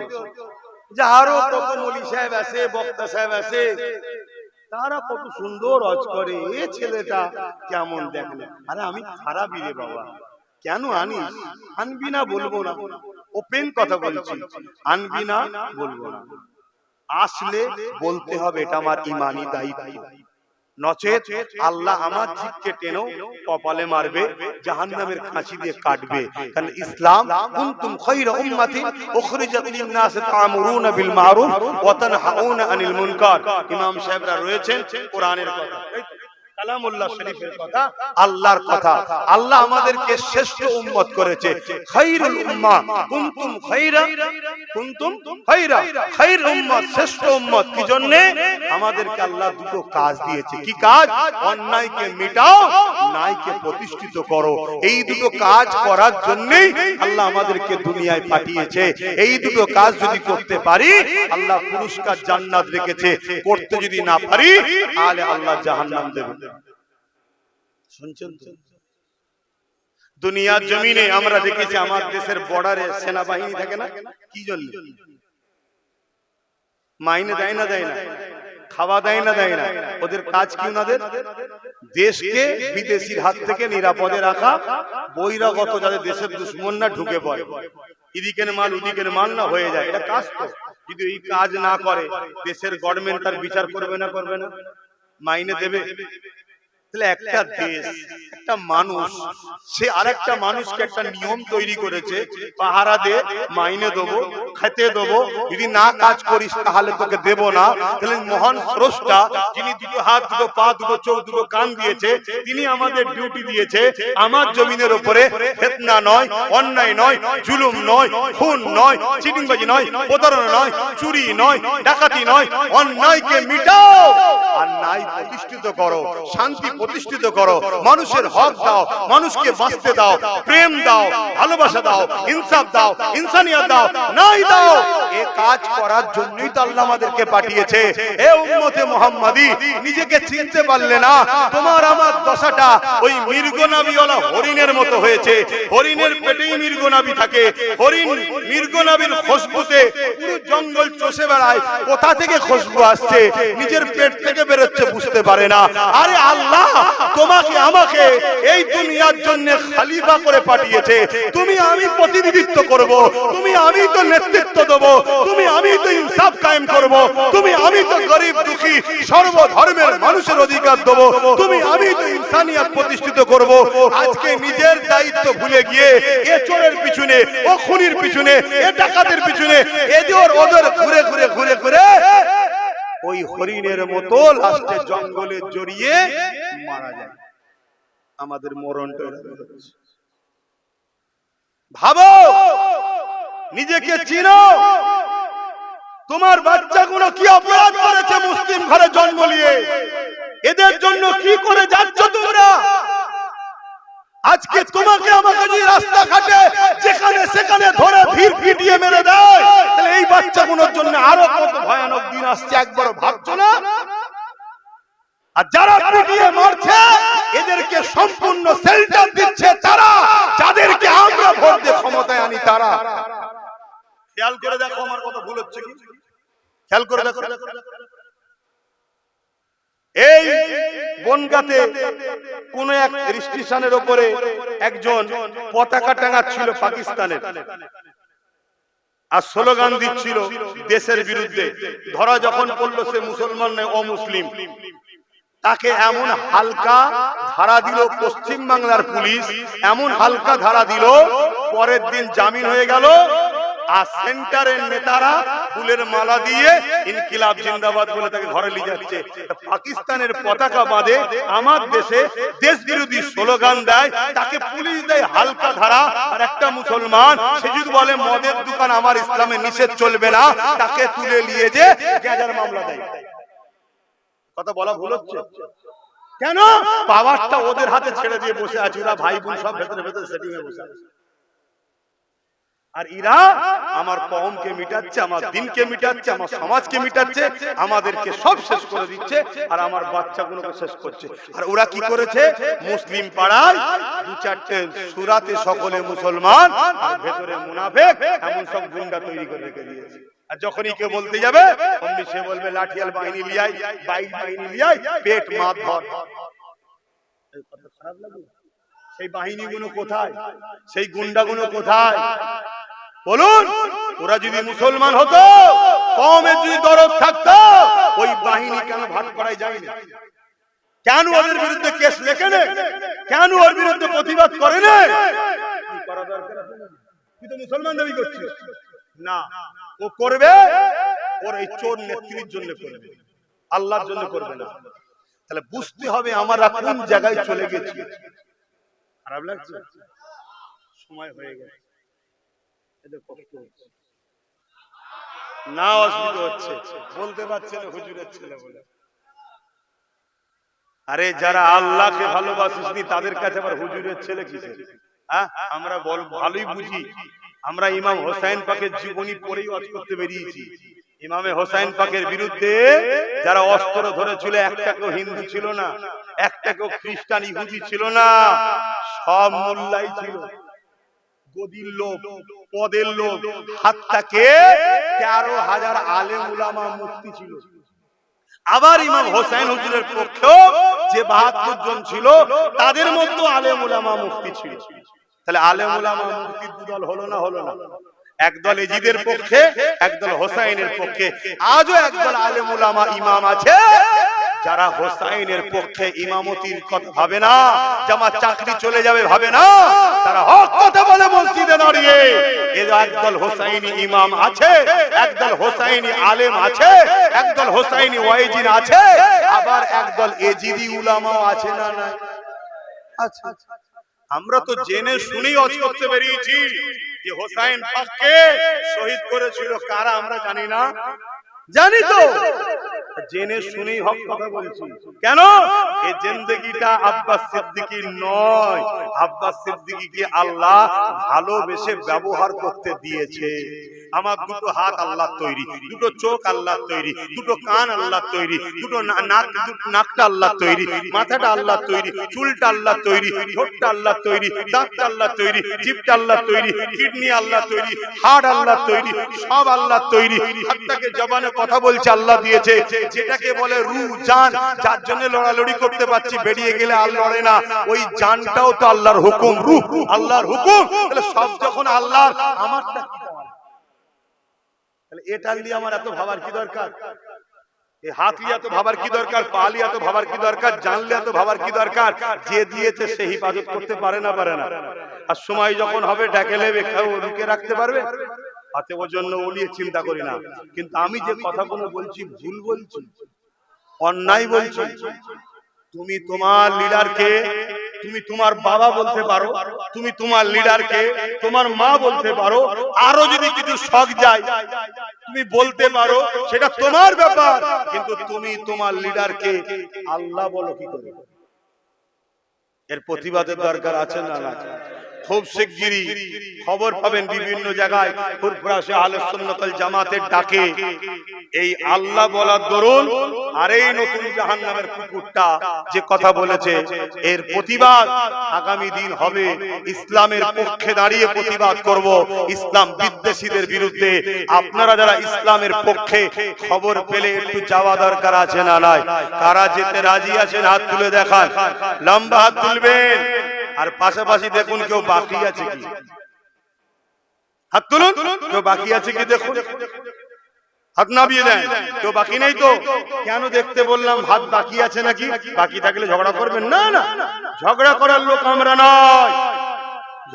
যে আরো কত মৌলী সাহেব আছে, বক্তা সাহেব আছে, তারা কত সুন্দর ওয়াজ করে, এ ছেলেটা কেমন দেখলে। আরে আমি খারাপই রে বাবা, কেন আনিস? আনবি না, বলবো না, ওপেন কথা বলছি, আনবি না বলবো না, আসলে বলতে হবে, এটা আমার ইমানি দায়িত্ব। নচেত আল্লাহ আমার জিভকে টেনেও কপালে মারবে, জাহান্নামের খাঁচি দিয়ে কাটবে। কারণ ইসলাম কুনতুম খায়রা উম্মাতিন উখরিজাত লিন-নাস তা'মুরুনা বিল মা'রুফ ওয়া তানহাউনা আনিল মুনকার। ইমাম সাহেবরা রয়েছেন, কোরআনের কথা, কালামুল্লাহ শরীফের কথা, আল্লাহর কথা। আল্লাহ আমাদেরকে শ্রেষ্ঠ উম্মত করেছে, খায়রুল উম্মাহ, কুনতুম খায়রা, কুনতুম খায়রা, খায়র উম্মাহ, শ্রেষ্ঠ উম্মত। কি জন্য? আমাদেরকে আল্লাহ দুটো কাজ দিয়েছে। কি কাজ? অন্যায়কে মিটাও, ন্যায়কে প্রতিষ্ঠিত করো। এই দুটো কাজ করার জন্যই আল্লাহ আমাদেরকে দুনিয়ায় পাঠিয়েছে। এই দুটো কাজ যদি করতে পারি, আল্লাহ পুরস্কার জান্নাত রেখেছে। করতে যদি না পারি, তাহলে আল্লাহ জাহান্নাম দেবে। শুনছেন তো? দুনিয়ার জমিনে আমরা দেখেছি, আমার দেশের বর্ডারে সেনাবাহিনী থাকে না, কি জন্য? মাইনে দেয় না, দেয় না, খাওয়া দেয় না, দেয় না। ওদের কাজ কি? ওনাদের দেশকে বিদেশির হাত থেকে নিরাপদে রাখা, বহিরাগত যাদের দেশের দুশ্মন না ঢুকে পড়ে, এদিকের মাল ওদিকের মাল না হয়ে যায়, এটা কাজ তো। যদি এই কাজ না করে, দেশের গভর্নমেন্ট তার বিচার করবে না? করবে না? মাইনে দেবে? তাহলে একটা দেশ, একটা মানুষ, সে আরেকটা মানুষকে একটা নিয়ম তৈরি করেছে, পাহারা দে, মাইনে দেবো, খেতে দেবো, যদি না কাজ করিস তাহলে তোকে দেব না। তাহলে মহান স্রষ্টা, যিনি দুটো হাত, দুটো পা, দুটো চোখ, দুটো কান দিয়েছে, তিনি আমাদের ডিউটি দিয়েছে, আমার জমিনের উপরে ফিতনা নয়, অন্যায় নয়, জুলুম নয়, খুন নয়, চিটিংবাজি নয়, প্রতারণা নয়, চুরি নয়, ডাকাতি নয়, অন্যায়কে মিটাও আর ন্যায় প্রতিষ্ঠিত করো, শান্তি প্রতিষ্ঠিত করো, মানুষের হক দাও, মানুষকে বাঁচতে দাও, প্রেম দাও, ভালোবাসা দাও, ইনসাফ দাও, ইনসানিয়ত দাও, নাই দাও। এই কাজ করার জন্যই তো আল্লাহ আমাদেরকে পাঠিয়েছে। এ উম্মতে মুহাম্মাদি, নিজেকে চিনতে পারলে না, তোমার আমার দশাটা ওই মৃগনাভিওয়ালা হরিণের মতো হয়েছে। হরিণের পেটেই মৃগনাভি থাকে, হরিণ মৃগনাভির খুশবুতে পুরো জঙ্গল চষে বেড়ায়, কোথা থেকে খুশবু আসছে, নিজের পেট থেকে বেরোচ্ছে বুঝতে পারে না। আরে আল্লাহ তোমাকে আমাকে এই দুনিয়ার জন্য খলিফা করে পাঠিয়েছে। তুমি আমি প্রতিনিধিত্ব করব, তুমি আমি তো নেতৃত্ব দেব, তুমি আমি তো ইনসাফ কায়েম করব, তুমি আমি তো গরিব দুঃখী সর্বধর্মের মানুষের অধিকার দেব, তুমি আমি তো ইনসানিয়ত প্রতিষ্ঠিত করব। আজকে নিজের দায়িত্ব ভুলে গিয়ে এ চোরের পিছনে, ও খুনির পিছনে, এ ডাকাতের পিছনে, এদের ওদের ঘুরে ঘুরে ঘুরে ঘুরে ওই হরিণের মতো লাস্টে জঙ্গলে জড়িয়ে মারা যায়। আমাদের মরণটা হচ্ছে। ভাবো, নিজেকে চিনো, তোমার বাচ্চাগুলো কি অপরাধ করেছে মুসলিম ঘরে জন্ম নিয়ে, এদের জন্য কি করে যাচ্ছ তোমরা? আজকে তোমাকে আমাকে যদি রাস্তাঘাটে যেখানে সেখানে ধরে ভিড় পিটিয়ে মেরে দেয়, তাহলে এই বাচ্চাগুলোর জন্য আরো কত ভয়ানক দিন আসছে, একবারও ভাবছো না? আর যারা পিটিয়ে মারছে, এদেরকে সম্পূর্ণ শেল্টার দিচ্ছে তারা, যাদেরকে আমরা ভোট দিয়ে ক্ষমতায় আনি তারা। খেয়াল করে দেখো, আমার কথা ভুল হচ্ছে কি? খেয়াল করে দেখো, এই বনগাঁতে কোন এক রেজিস্ট্রেশনের উপরে একজন পতাকা টাঙাচ্ছিল পাকিস্তানের, আর স্লোগান দিচ্ছিল দেশের বিরুদ্ধে। ধরা যখন পড়লো সে মুসলমান নয়, অমুসলিম, তাকে এমন হালকা ধারা দিল পশ্চিম বাংলার পুলিশ, এমন হালকা ধারা দিল, পরের দিন জামিন হয়ে গেল। আর সেন্টারের নেতারা ফুলের মালা দিয়ে ইনকিলাব জিন্দাবাদ বলে তাকে ঘরে নিয়ে যাচ্ছে। পাকিস্তানের পতাকা বাঁধে আমার দেশে দেশ বিরোধী স্লোগান দেয়, তাকে পুলিশ দেয় হালকা ধারা। আর একটা মুসলমান সে যদি বলে মদের দোকান আমার ইসলামে নিষেধ চলবে না, তাকে তুলে নিয়ে যে গ্যাজার মামলা দেয়। কথা বলা ভুল হচ্ছে কেন? পাওয়ারটা ওদের হাতে ছেড়ে দিয়ে বসে আছে, ওরা ভাই বোন সব ভেতরে ভেতরে সেটিং এ বসে আছে। আর এরা আমার কওমকে মিটাচ্ছে, আমার দিনকে মিটাচ্ছে, আমার সমাজকে মিটাচ্ছে, আমাদেরকে সব শেষ করে দিচ্ছে আর আমার বাচ্চাগুলোকে শেষ করছে। আর ওরা কি করেছে, মুসলিম পাড়ায় দু চারটে সূরাতে সকলে মুসলমান আর ভেতরে মুনাফিক এমন সব গুন্ডা তৈরি করে রেখে দিয়েছে। আর যখনই কেউ বলতে যাবে অমনি সে বলবে লাঠিয়াল বাহিনী লিয়াই, বাইক বাহিনী লিয়াই, পেট মাথ ধর। কথা খারাপ লাগে? সেই বাহিনীগুলো কোথায়, সেই গুন্ডাগুলো কোথায় বলুন? ওরা যদি মুসলমান হতো, কওমের যদি দরদ থাকতো, ওই বাহিনী কেন ভাগ করাই যায়নি? কেন ওদের বিরুদ্ধে কেস লেখে না? কেন ওর বিরুদ্ধে প্রতিবাদ করে না? কি করা দরকার? তুই তো মুসলমান দাবি করছিস না, ও করবে ওর এই চোর নেত্রীর জন্য করবে, আল্লাহর জন্য করবে না। তাহলে বুঝতে হবে আমরা কোন জায়গায় চলে গেছি। খারাপ লাগছে? সময় হয়ে গেছে, এদের কষ্ট হচ্ছে না, অসুবিধা হচ্ছে, বলতে পারছে না হুজুরের ছেলে বলে। আরে যারা আল্লাহকে ভালোবাসিসনি তাদের কাছে আবার হুজুরের ছেলে কিসে? আমরা ভালোই বুঝি। আমরা ইমাম হোসেন পাকের জীবনী পড়েই ওয়াজ করতে বেরিয়েছি। ইমামে হোসেন পাকের বিরুদ্ধে যারা অস্ত্র ধরেছিল, একটা কেউ হিন্দু ছিল না, একটা কেউ খ্রিস্টান ইহুদি ছিল না, সব মোল্লাই ছিল, গদির লোক, পদের লোক। হাত্তাকে 13,000 আলেম উলামা মুফতি ছিল। আবার ইমাম হোসেন হুজুরের পক্ষেও যে 72 জন ছিল, তাদের মধ্যে আলেম উলামা মুফতি ছিল। তাহলে আলেম উলামা মুফতি দুদল হলো না হলো না? একদল এজিদের পক্ষে, একদল হোসাইনের পক্ষে। আজও একদল আলেম উলামা ইমাম আছে যারা হোসাইনের পক্ষে ইমামতির কথা ভাবে না, যে আমার চাকরি চলে যাবে ভাবে না, তারা হক কথা বলে মসজিদে দাঁড়িয়ে। এর একদল হোসাইনি ইমাম আছে, একদল হোসাইনি আলেম আছে, একদল হোসাইনি ওয়াইজিন আছে, আবার একদল এজিদি উলামাও আছে না না? আচ্ছা, আমরা তো জেনে শুনেই ওয়াজ করতে বেরিয়েছি যে হোসাইন পাককে শহীদ করেছিল কারা, আমরা জানি না? জানি তো, জেনে শুনেই হক কথা বলছি। কেন? এই জিন্দেগিটা আব্বাস সিদ্দিকীর নয়, আব্বাস সিদ্দিকীকে আল্লাহ ভালোবেসে ব্যবহার করতে দিয়েছে। আমার দুটো হাত আল্লাহ তৈরি, দুটো চোখ আল্লাহ তৈরি, দুটো কান আল্লাহ তৈরি, দুটো নাকটা আল্লাহ তৈরি, মাথাটা আল্লাহ তৈরি, চুলটা আল্লাহ তৈরি, ঠোঁটটা আল্লাহ তৈরি, দাঁতটা আল্লাহ তৈরি, জিভটা আল্লাহ তৈরি, কিডনি আল্লাহ তৈরি, হার্ট আল্লাহ তৈরি, সব আল্লাহ তৈরি। হাতটাকে জবানে কথা বলছে আল্লাহ দিয়েছে, যেটাকে বলে রূহ, জান, যার জন্য লড়ালড়ি করতে পারছি, বেরিয়ে গেলে আর লড়ে না, ওই জানটাও তো আল্লাহর হুকুম, রূহ আল্লাহর হুকুম। তাহলে সব যখন আল্লাহর, আমারটা কি? তাহলে এটা নিয়ে আমার এত ভাবার কি দরকার? এই হাত লিয়া তো ভাবার কি দরকার? পা লিয়া তো ভাবার কি দরকার? জান লিয়া তো ভাবার কি দরকার? যে দিয়েছে সে হিফাজত করতে পারে না পারে না? আর সময় যখন হবে ডেকে নেবে, কেউ রুকে রাখতে পারবে? হাতে ওর জন্য ও নিয়ে চিন্তা করি না। কিন্তু আমি যে কথাগুলো বলছি ভুল বলছি, অন্যায় বলছি। তুমি তোমার লিডারকে, তুমি তোমার বাবা বলতে পারো, তুমি তোমার লিডারকে তোমার মা বলতে পারো, আরো যদি কিছু শখ যায় তুমি বলতে পারো, সেটা তোমার ব্যাপার। কিন্তু তুমি তোমার লিডারকে আল্লাহ বলো কি করে? এর প্রতিবাদের দরকার আছে না না? খুব শিগগিরই খবর পাবেন বিভিন্ন জায়গায় ফুরফুরাশে আহলে সুন্নাত ওয়াল জামাতের ডাকে এই আল্লাহ বলার দরুন আর এই নতুন জাহান্নামের কুকুরটা যে কথা বলেছে, এর প্রতিবাদ আগামী দিন হবে। ইসলামের পক্ষে দাঁড়িয়ে প্রতিবাদ করব, ইসলাম বিদ্বেষীদের বিরুদ্ধে। আপনারা যারা ইসলামের পক্ষে খবর পেলে একটু যাওয়া দরকার আছে না নাই? কারা যেতে রাজি আছেন হাত তুলে দেখান, লম্বা হাত তুলবেন। আর পাশাপাশি দেখুন কেউ বাকি আছে কি, হাত তুলুন। কেউ বাকি আছে কি দেখুন, হাত নামিয়ে দেন। কেউ বাকি নেই তো? কেন দেখতে বললাম? হাত বাকি আছে নাকি? বাকি থাকলে ঝগড়া করবেন না? না, ঝগড়া করার লোক আমরা নয়,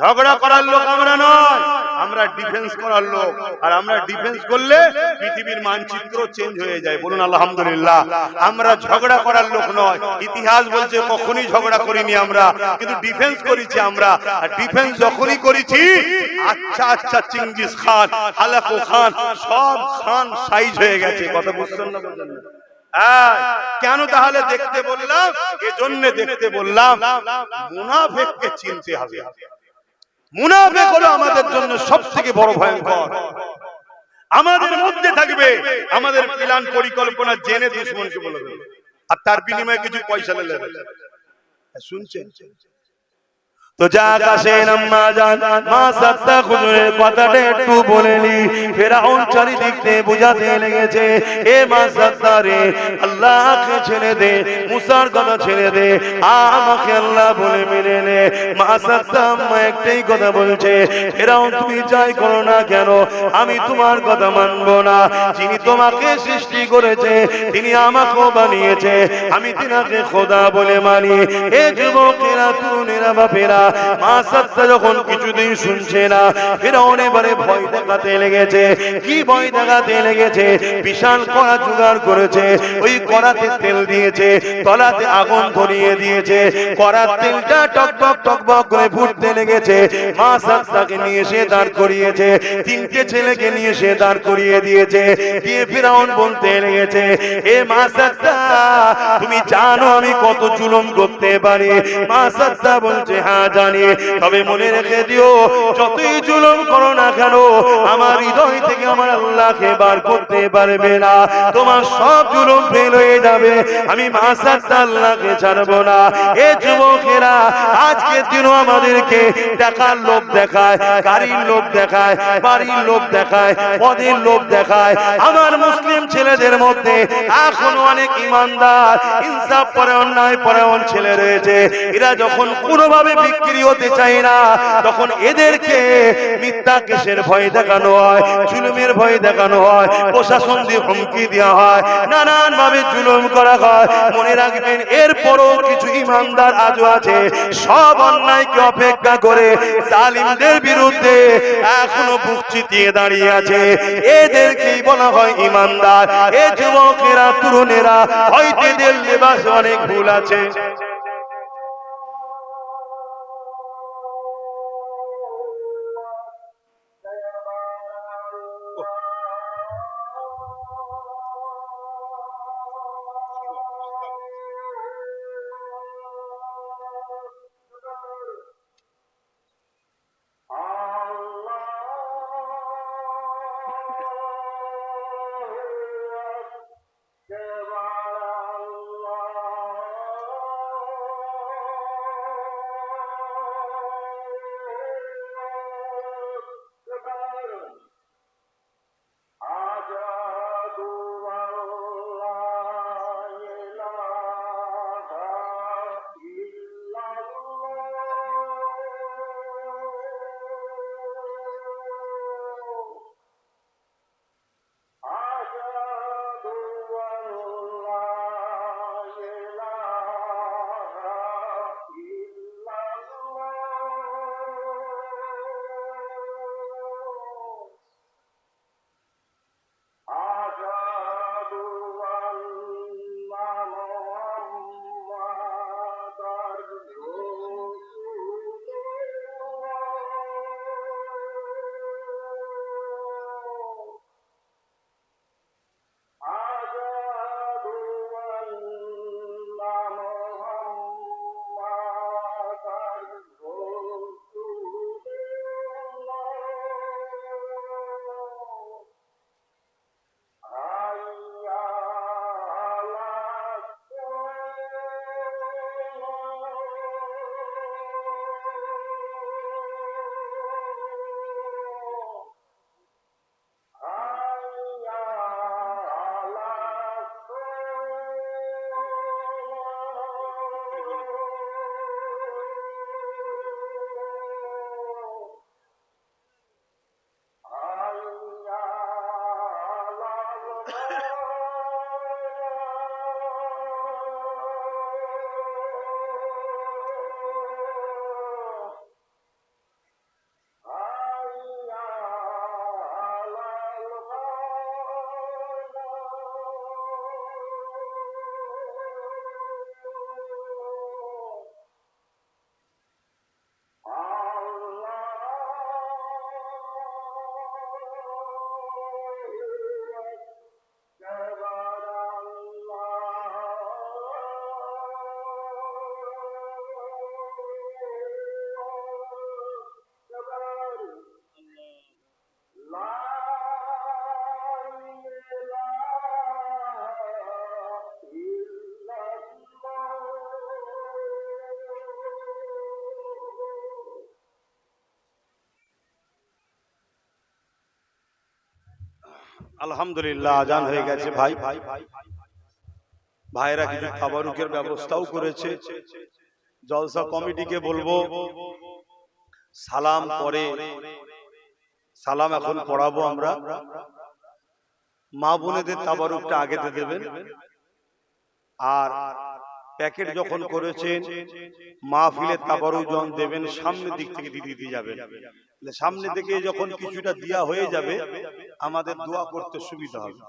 ঝগড়া করার লোক আমরা নয়, আমরা ডিফেন্স করার লোক। আর আমরা ডিফেন্স করলে পৃথিবীর মানচিত্র চেঞ্জ হয়ে যায়। বলুন আলহামদুলিল্লাহ। আমরা ঝগড়া করার লোক নয়। ইতিহাস বলছে কখনোই ঝগড়া করিনি আমরা, কিন্তু ডিফেন্স করেছি আমরা। আর ডিফেন্স যখনই করেছি, আচ্ছা আচ্ছা চিঙ্গিস খান, হালাকু খান, সব খান সাইজ হয়ে গেছে। কথা বুঝছেন না? কেন তাহলে দেখতে বললাম? এজন্য দেখতে বললাম মুনাফিককে চিনতে হবে। মুনাফিক হলো আমাদের জন্য সবথেকে বড় ভয়ঙ্কর। আমাদের মধ্যে থাকবে, আমাদের প্ল্যান পরিকল্পনা জেনে দুশমনকে বলে দেবে, আর তার বিনিময়ে কিছু পয়সা নিয়ে নেবে। শুনছেন? তো যাক আসেন আম্মা জান মা সাত্তা হুজুরের কথাটা একটু বলে নি। ফেরাউন চারিদিক থেকে বুঝাতে লেগেছে, এ মা সাত্তা রে, আল্লাহকে ছেড়ে দে, মুসার কথা ছেড়ে দে, আমাকে আল্লাহ বলে মেনে নে। মা সাত্তা আম্মা একটাই কথা বলছে, ফেরাউন তুমি যাই করো না কেন, আমি তোমার কথা মানবো না। যিনি তোমাকে সৃষ্টি করেছে, তিনি আমাকেও বানিয়েছে, আমি তিনাকে খোদা বলে মানি। এ যুবকেরা, তরুণেরা, বাপেরা, মা সাত্তা যখন কিছুদিন শুনছে না, ফেরাউন এবারে ভয় দেখাতে লেগেছে। কি ভয় দেখাতে লেগেছে? বিশাল কড়া জোগাড় করেছে, ওই কড়াতে তেল দিয়েছে, তলাতে আগুন ধরিয়ে দিয়েছে, কড়ার তেলটা টকবক টকবক করে ফুটতে লেগেছে। মা সাত্তাকে নিয়ে সে দাঁড় করিয়েছে, তিনটে ছেলেকে নিয়ে সে দাঁড় করিয়ে দিয়েছে। দিয়ে ফেরাউন বলতে লেগেছে, এ মা সাত্তা, তুমি জানো আমি কত জুলুম করতে পারি? মা সাত্তা বলছে, হ্যাঁ জানি, তবে মনে রেখে দিও, যতই জুলুম করো না কেন, আমার হৃদয় থেকে আমার আল্লাহকে বার করতে পারবে না। তোমার সব জুলুম ফেল হয়ে যাবে, আমি মা সাত্তা আল্লাহকে ছাড়বো না। এ যুবকেরা, আজকে দিনও আমাদেরকে টাকার লোভ দেখায়, গাড়ির লোভ দেখায়, বাড়ির লোভ দেখায়, পদের লোভ দেখায়। আমার মুসলিম ছেলেদের মধ্যে এখনো অনেক ইমানদার, ইনসাফ পরায়ণ, ন্যায় পরায়ণ ছেলে রয়েছে। এরা যখন কোনোভাবে বিক্রি হতে চায় না, তখন এদেরকে মিথ্যা কেসের ভয় দেখানো হয়, জুলুমের ভয় দেখানো হয়, প্রশাসন দিয়ে হুমকি দেওয়া হয়, নানান ভাবে জুলুম করা হয়। মনে রাখবেন, এরপরও কিছু ইমানদার আজও আছে, সব অন্যায়কে অপেক্ষা করে জালিমদের বিরুদ্ধে এখনো বুক চিতিয়ে দাঁড়িয়ে আছে। এদেরকেই বলা হয় ইমানদার। এ যুবকেরা, তরুণেরা, হয়তো এদের লেবাস অনেক ভুল আছে। আলহামদুলিল্লাহ আজান হয়ে গেছে ভাই ভাইরা কিছু তাবারুকের ব্যবস্থাও করেছে জলসা কমিটিকে বলবো সালাম পরে সালাম এখন পড়াবো আমরা মা বোনেদের তাবারুকটা আগে দিয়ে দেবেন আর প্যাকেট যখন করেছেন মাহফিলের তাবারুক যখন দেবেন সামনের দিক থেকে দিতে যাবেন সামনে থেকে যখন কিছুটা দেয়া হয়ে যাবে আমাদের দোয়া করতে সুবিধা হবে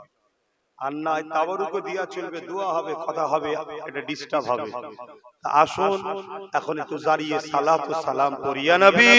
আর না তাবারুকও দিয়া চলবে দোয়া হবে কথা হবে এটা ডিস্টার্ব হবে আসুন এখন একটু দাঁড়িয়ে সালাত ও সালাম করিয়া নবী